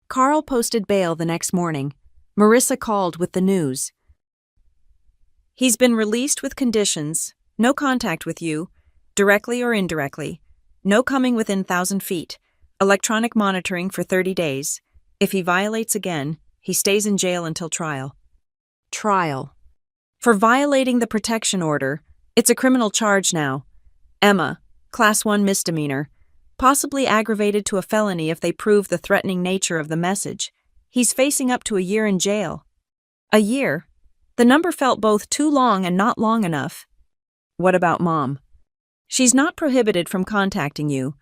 Carl posted bail the next morning. Marissa called with the news. He's been released with conditions, no contact with you, directly or indirectly, no coming within 1,000 feet, electronic monitoring for 30 days. If he violates again, he stays in jail until trial. Trial. For violating the protection order, it's a criminal charge now. Emma, Class 1 misdemeanor, possibly aggravated to a felony if they prove the threatening nature of the message. He's facing up to a year in jail. A year? The number felt both too long and not long enough. What about Mom? She's not prohibited from contacting you,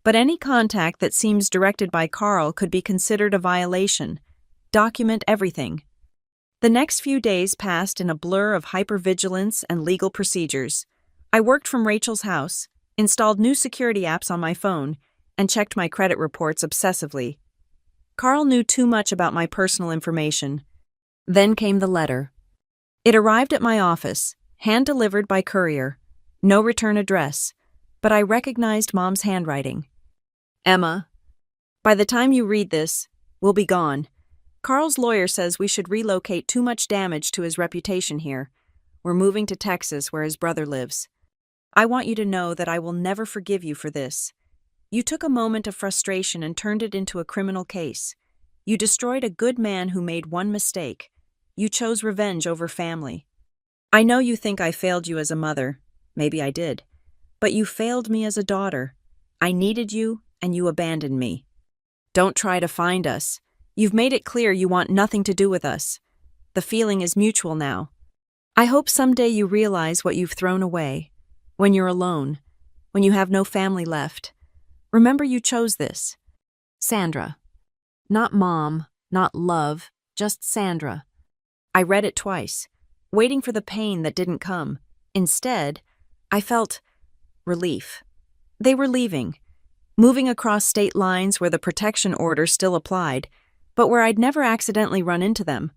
but any contact that seems directed by Carl could be considered a violation. Document everything. The next few days passed in a blur of hypervigilance and legal procedures. I worked from Rachel's house, installed new security apps on my phone, and checked my credit reports obsessively. Carl knew too much about my personal information. Then came the letter. It arrived at my office, hand-delivered by courier. No return address, but I recognized Mom's handwriting. Emma, by the time you read this, we'll be gone. Carl's lawyer says we should relocate too much damage to his reputation here. We're moving to Texas where his brother lives. I want you to know that I will never forgive you for this. You took a moment of frustration and turned it into a criminal case. You destroyed a good man who made one mistake. You chose revenge over family. I know you think I failed you as a mother. Maybe I did. But you failed me as a daughter. I needed you, and you abandoned me. Don't try to find us. You've made it clear you want nothing to do with us. The feeling is mutual now. I hope someday you realize what you've thrown away. When you're alone. When you have no family left. Remember you chose this. Sandra. Not Mom, not love, just Sandra. I read it twice, waiting for the pain that didn't come. Instead, I felt relief. They were leaving, moving across state lines where the protection order still applied, but where I'd never accidentally run into them,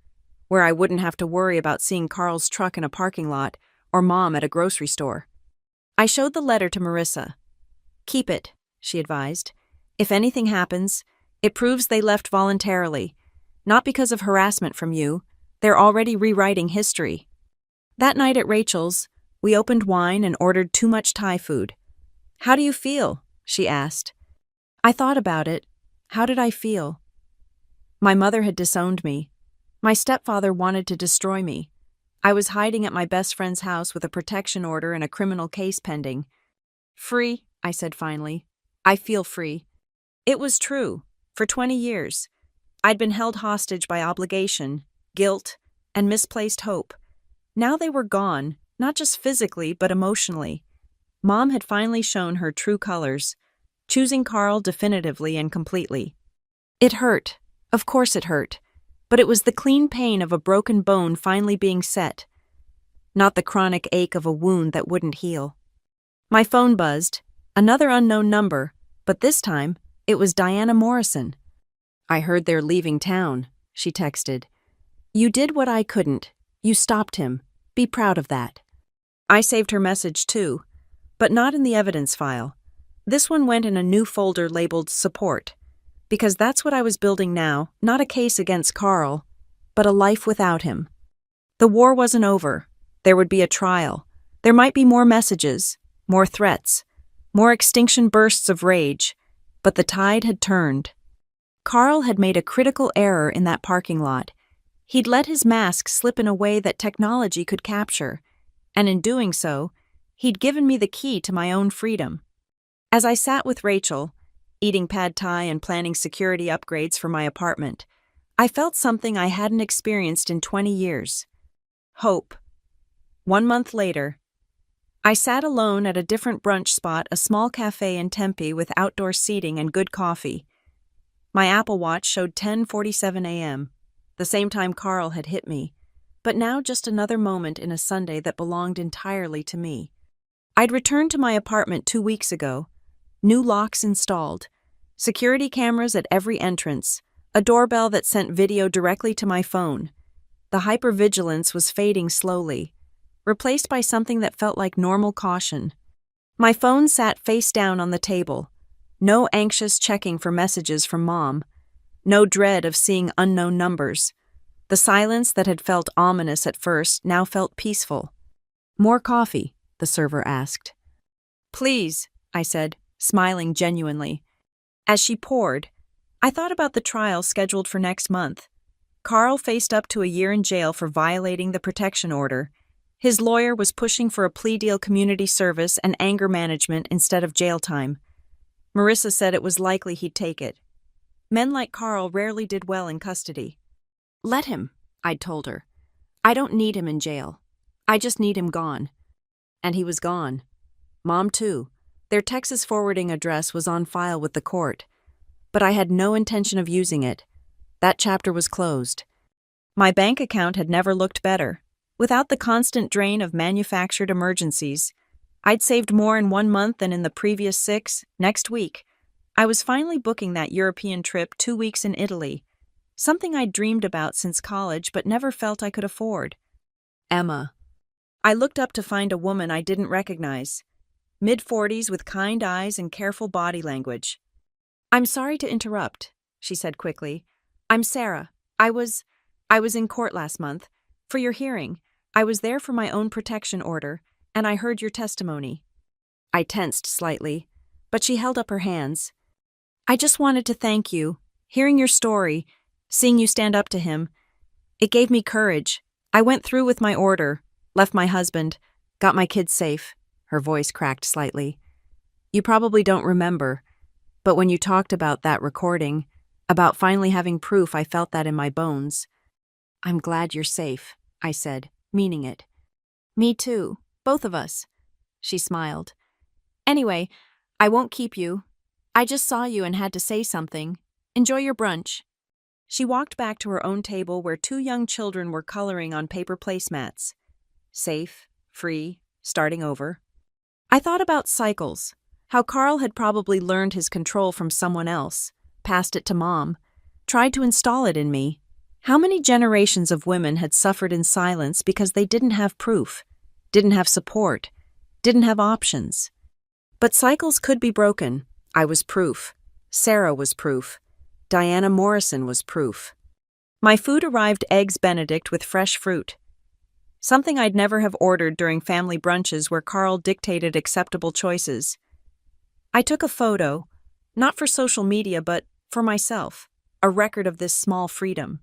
where I wouldn't have to worry about seeing Carl's truck in a parking lot or Mom at a grocery store. I showed the letter to Marissa. Keep it, she advised. If anything happens, it proves they left voluntarily, not because of harassment from you. They're already rewriting history. That night at Rachel's, we opened wine and ordered too much Thai food. How do you feel? She asked. I thought about it. How did I feel? My mother had disowned me. My stepfather wanted to destroy me. I was hiding at my best friend's house with a protection order and a criminal case pending. Free, I said finally. I feel free. It was true. For 20 years. I'd been held hostage by obligation, guilt, and misplaced hope. Now they were gone, not just physically, but emotionally. Mom had finally shown her true colors, choosing Carl definitively and completely. It hurt. Of course it hurt. But it was the clean pain of a broken bone finally being set, not the chronic ache of a wound that wouldn't heal. My phone buzzed, another unknown number, but this time, it was Diana Morrison. I heard they're leaving town, she texted. You did what I couldn't. You stopped him. Be proud of that. I saved her message too, but not in the evidence file. This one went in a new folder labeled Support, because that's what I was building now, not a case against Carl, but a life without him. The war wasn't over. There would be a trial. There might be more messages, more threats, more extinction bursts of rage, but the tide had turned. Carl had made a critical error in that parking lot. He'd let his mask slip in a way that technology could capture, and in doing so, he'd given me the key to my own freedom. As I sat with Rachel, eating pad thai and planning security upgrades for my apartment, I felt something I hadn't experienced in 20 years. Hope. 1 month later, I sat alone at a different brunch spot, a small cafe in Tempe with outdoor seating and good coffee. My Apple Watch showed 10:47 a.m., the same time Carl had hit me, but now just another moment in a Sunday that belonged entirely to me. I'd returned to my apartment 2 weeks ago, new locks installed, security cameras at every entrance, a doorbell that sent video directly to my phone. The hypervigilance was fading slowly, replaced by something that felt like normal caution. My phone sat face down on the table. No anxious checking for messages from Mom. No dread of seeing unknown numbers. The silence that had felt ominous at first now felt peaceful. "More coffee?" the server asked. "Please," I said, smiling genuinely. As she poured, I thought about the trial scheduled for next month. Carl faced up to a year in jail for violating the protection order. His lawyer was pushing for a plea deal, community service, and anger management instead of jail time. Marissa said it was likely he'd take it. Men like Carl rarely did well in custody. "Let him," I'd told her. "I don't need him in jail. I just need him gone." And he was gone. Mom, too. Their Texas forwarding address was on file with the court, but I had no intention of using it. That chapter was closed. My bank account had never looked better. Without the constant drain of manufactured emergencies, I'd saved more in 1 month than in the previous 6. Next week, I was finally booking that European trip, 2 weeks in Italy, something I'd dreamed about since college but never felt I could afford. Emma. I looked up to find a woman I didn't recognize. Mid-40s with kind eyes and careful body language. "I'm sorry to interrupt," she said quickly. "I'm Sarah. I was in court last month. For your hearing, I was there for my own protection order, and I heard your testimony." I tensed slightly, but she held up her hands. "I just wanted to thank you. Hearing your story, seeing you stand up to him, it gave me courage. I went through with my order, left my husband, got my kids safe." Her voice cracked slightly. "You probably don't remember, but when you talked about that recording, about finally having proof, I felt that in my bones." "I'm glad you're safe," I said, meaning it. "Me too, both of us," she smiled. "Anyway, I won't keep you. I just saw you and had to say something. Enjoy your brunch." She walked back to her own table where 2 young children were coloring on paper placemats. Safe, free, starting over. I thought about cycles, how Carl had probably learned his control from someone else, passed it to Mom, tried to install it in me. How many generations of women had suffered in silence because they didn't have proof, didn't have support, didn't have options? But cycles could be broken. I was proof. Sarah was proof. Diana Morrison was proof. My food arrived eggs Benedict with fresh fruit. Something I'd never have ordered during family brunches where Carl dictated acceptable choices. I took a photo, not for social media but for myself, a record of this small freedom.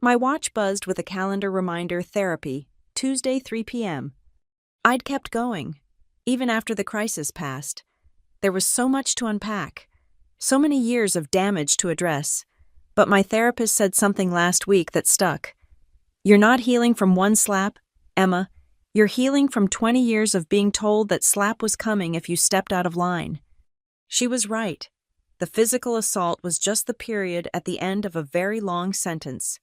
My watch buzzed with a calendar reminder: therapy, Tuesday 3 p.m. I'd kept going, even after the crisis passed. There was so much to unpack, so many years of damage to address, but my therapist said something last week that stuck. "You're not healing from one slap, Emma. You're healing from 20 years of being told that slap was coming if you stepped out of line." She was right. The physical assault was just the period at the end of a very long sentence.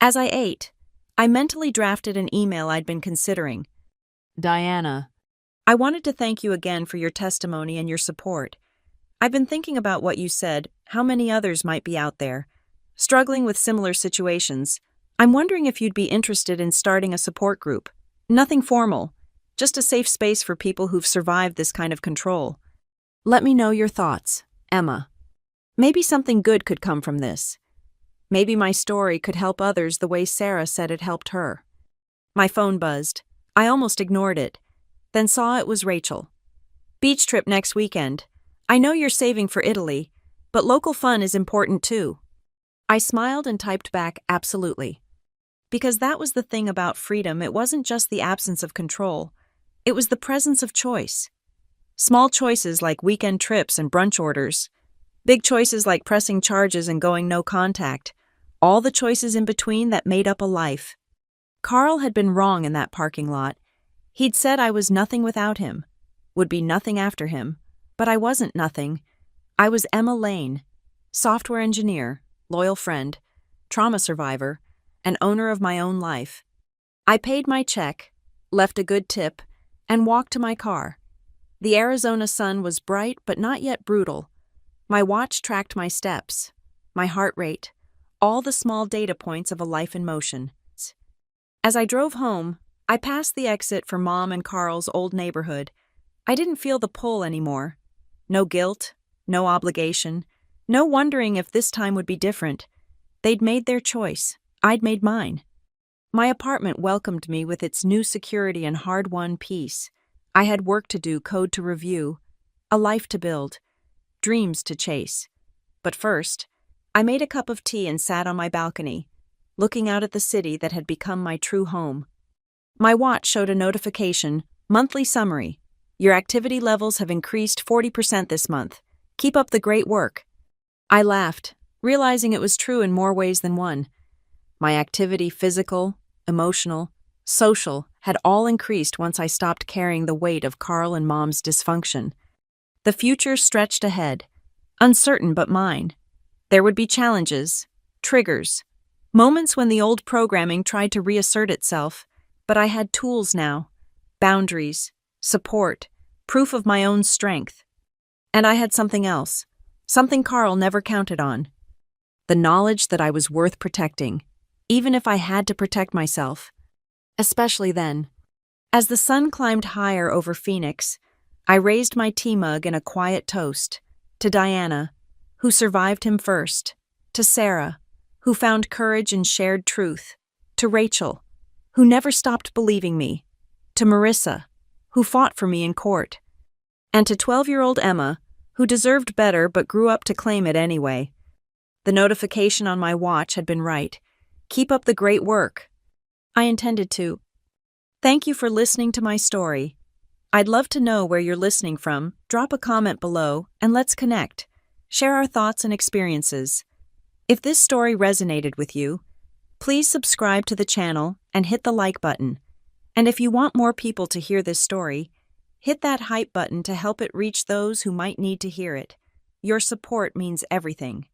As I ate, I mentally drafted an email I'd been considering. "Diana, I wanted to thank you again for your testimony and your support. I've been thinking about what you said, how many others might be out there, struggling with similar situations. I'm wondering if you'd be interested in starting a support group. Nothing formal, just a safe space for people who've survived this kind of control. Let me know your thoughts, Emma. Maybe something good could come from this." Maybe my story could help others the way Sarah said it helped her. My phone buzzed. I almost ignored it, then saw it was Rachel. Beach trip next weekend. I know you're saving for Italy, but local fun is important too. I smiled and typed back, absolutely. Because that was the thing about freedom, it wasn't just the absence of control, it was the presence of choice. Small choices like weekend trips and brunch orders. Big choices like pressing charges and going no contact. All the choices in between that made up a life. Carl had been wrong in that parking lot. He'd said I was nothing without him, would be nothing after him, but I wasn't nothing. I was Emma Lane, software engineer, loyal friend, trauma survivor, and owner of my own life. I paid my check, left a good tip, and walked to my car. The Arizona sun was bright but not yet brutal. My watch tracked my steps, my heart rate, all the small data points of a life in motion. As I drove home, I passed the exit for Mom and Carl's old neighborhood. I didn't feel the pull anymore. No guilt, no obligation, no wondering if this time would be different. They'd made their choice. I'd made mine. My apartment welcomed me with its new security and hard-won peace. I had work to do, code to review, a life to build, dreams to chase. But first, I made a cup of tea and sat on my balcony, looking out at the city that had become my true home. My watch showed a notification, monthly summary. Your activity levels have increased 40% this month. Keep up the great work. I laughed, realizing it was true in more ways than one. My activity, physical, emotional, social, had all increased once I stopped carrying the weight of Carl and Mom's dysfunction. The future stretched ahead, uncertain but mine. There would be challenges, triggers, moments when the old programming tried to reassert itself, but I had tools now, boundaries, support, proof of my own strength. And I had something else, something Carl never counted on. The knowledge that I was worth protecting, even if I had to protect myself. Especially then. As the sun climbed higher over Phoenix, I raised my tea mug in a quiet toast to Diana, who survived him first, to Sarah, who found courage in shared truth, to Rachel, who never stopped believing me, to Marissa, who fought for me in court, and to 12-year-old Emma, who deserved better but grew up to claim it anyway. The notification on my watch had been right. Keep up the great work. I intended to. Thank you for listening to my story. I'd love to know where you're listening from. Drop a comment below and let's connect. Share our thoughts and experiences. If this story resonated with you, please subscribe to the channel and hit the like button. And if you want more people to hear this story, hit that hype button to help it reach those who might need to hear it. Your support means everything.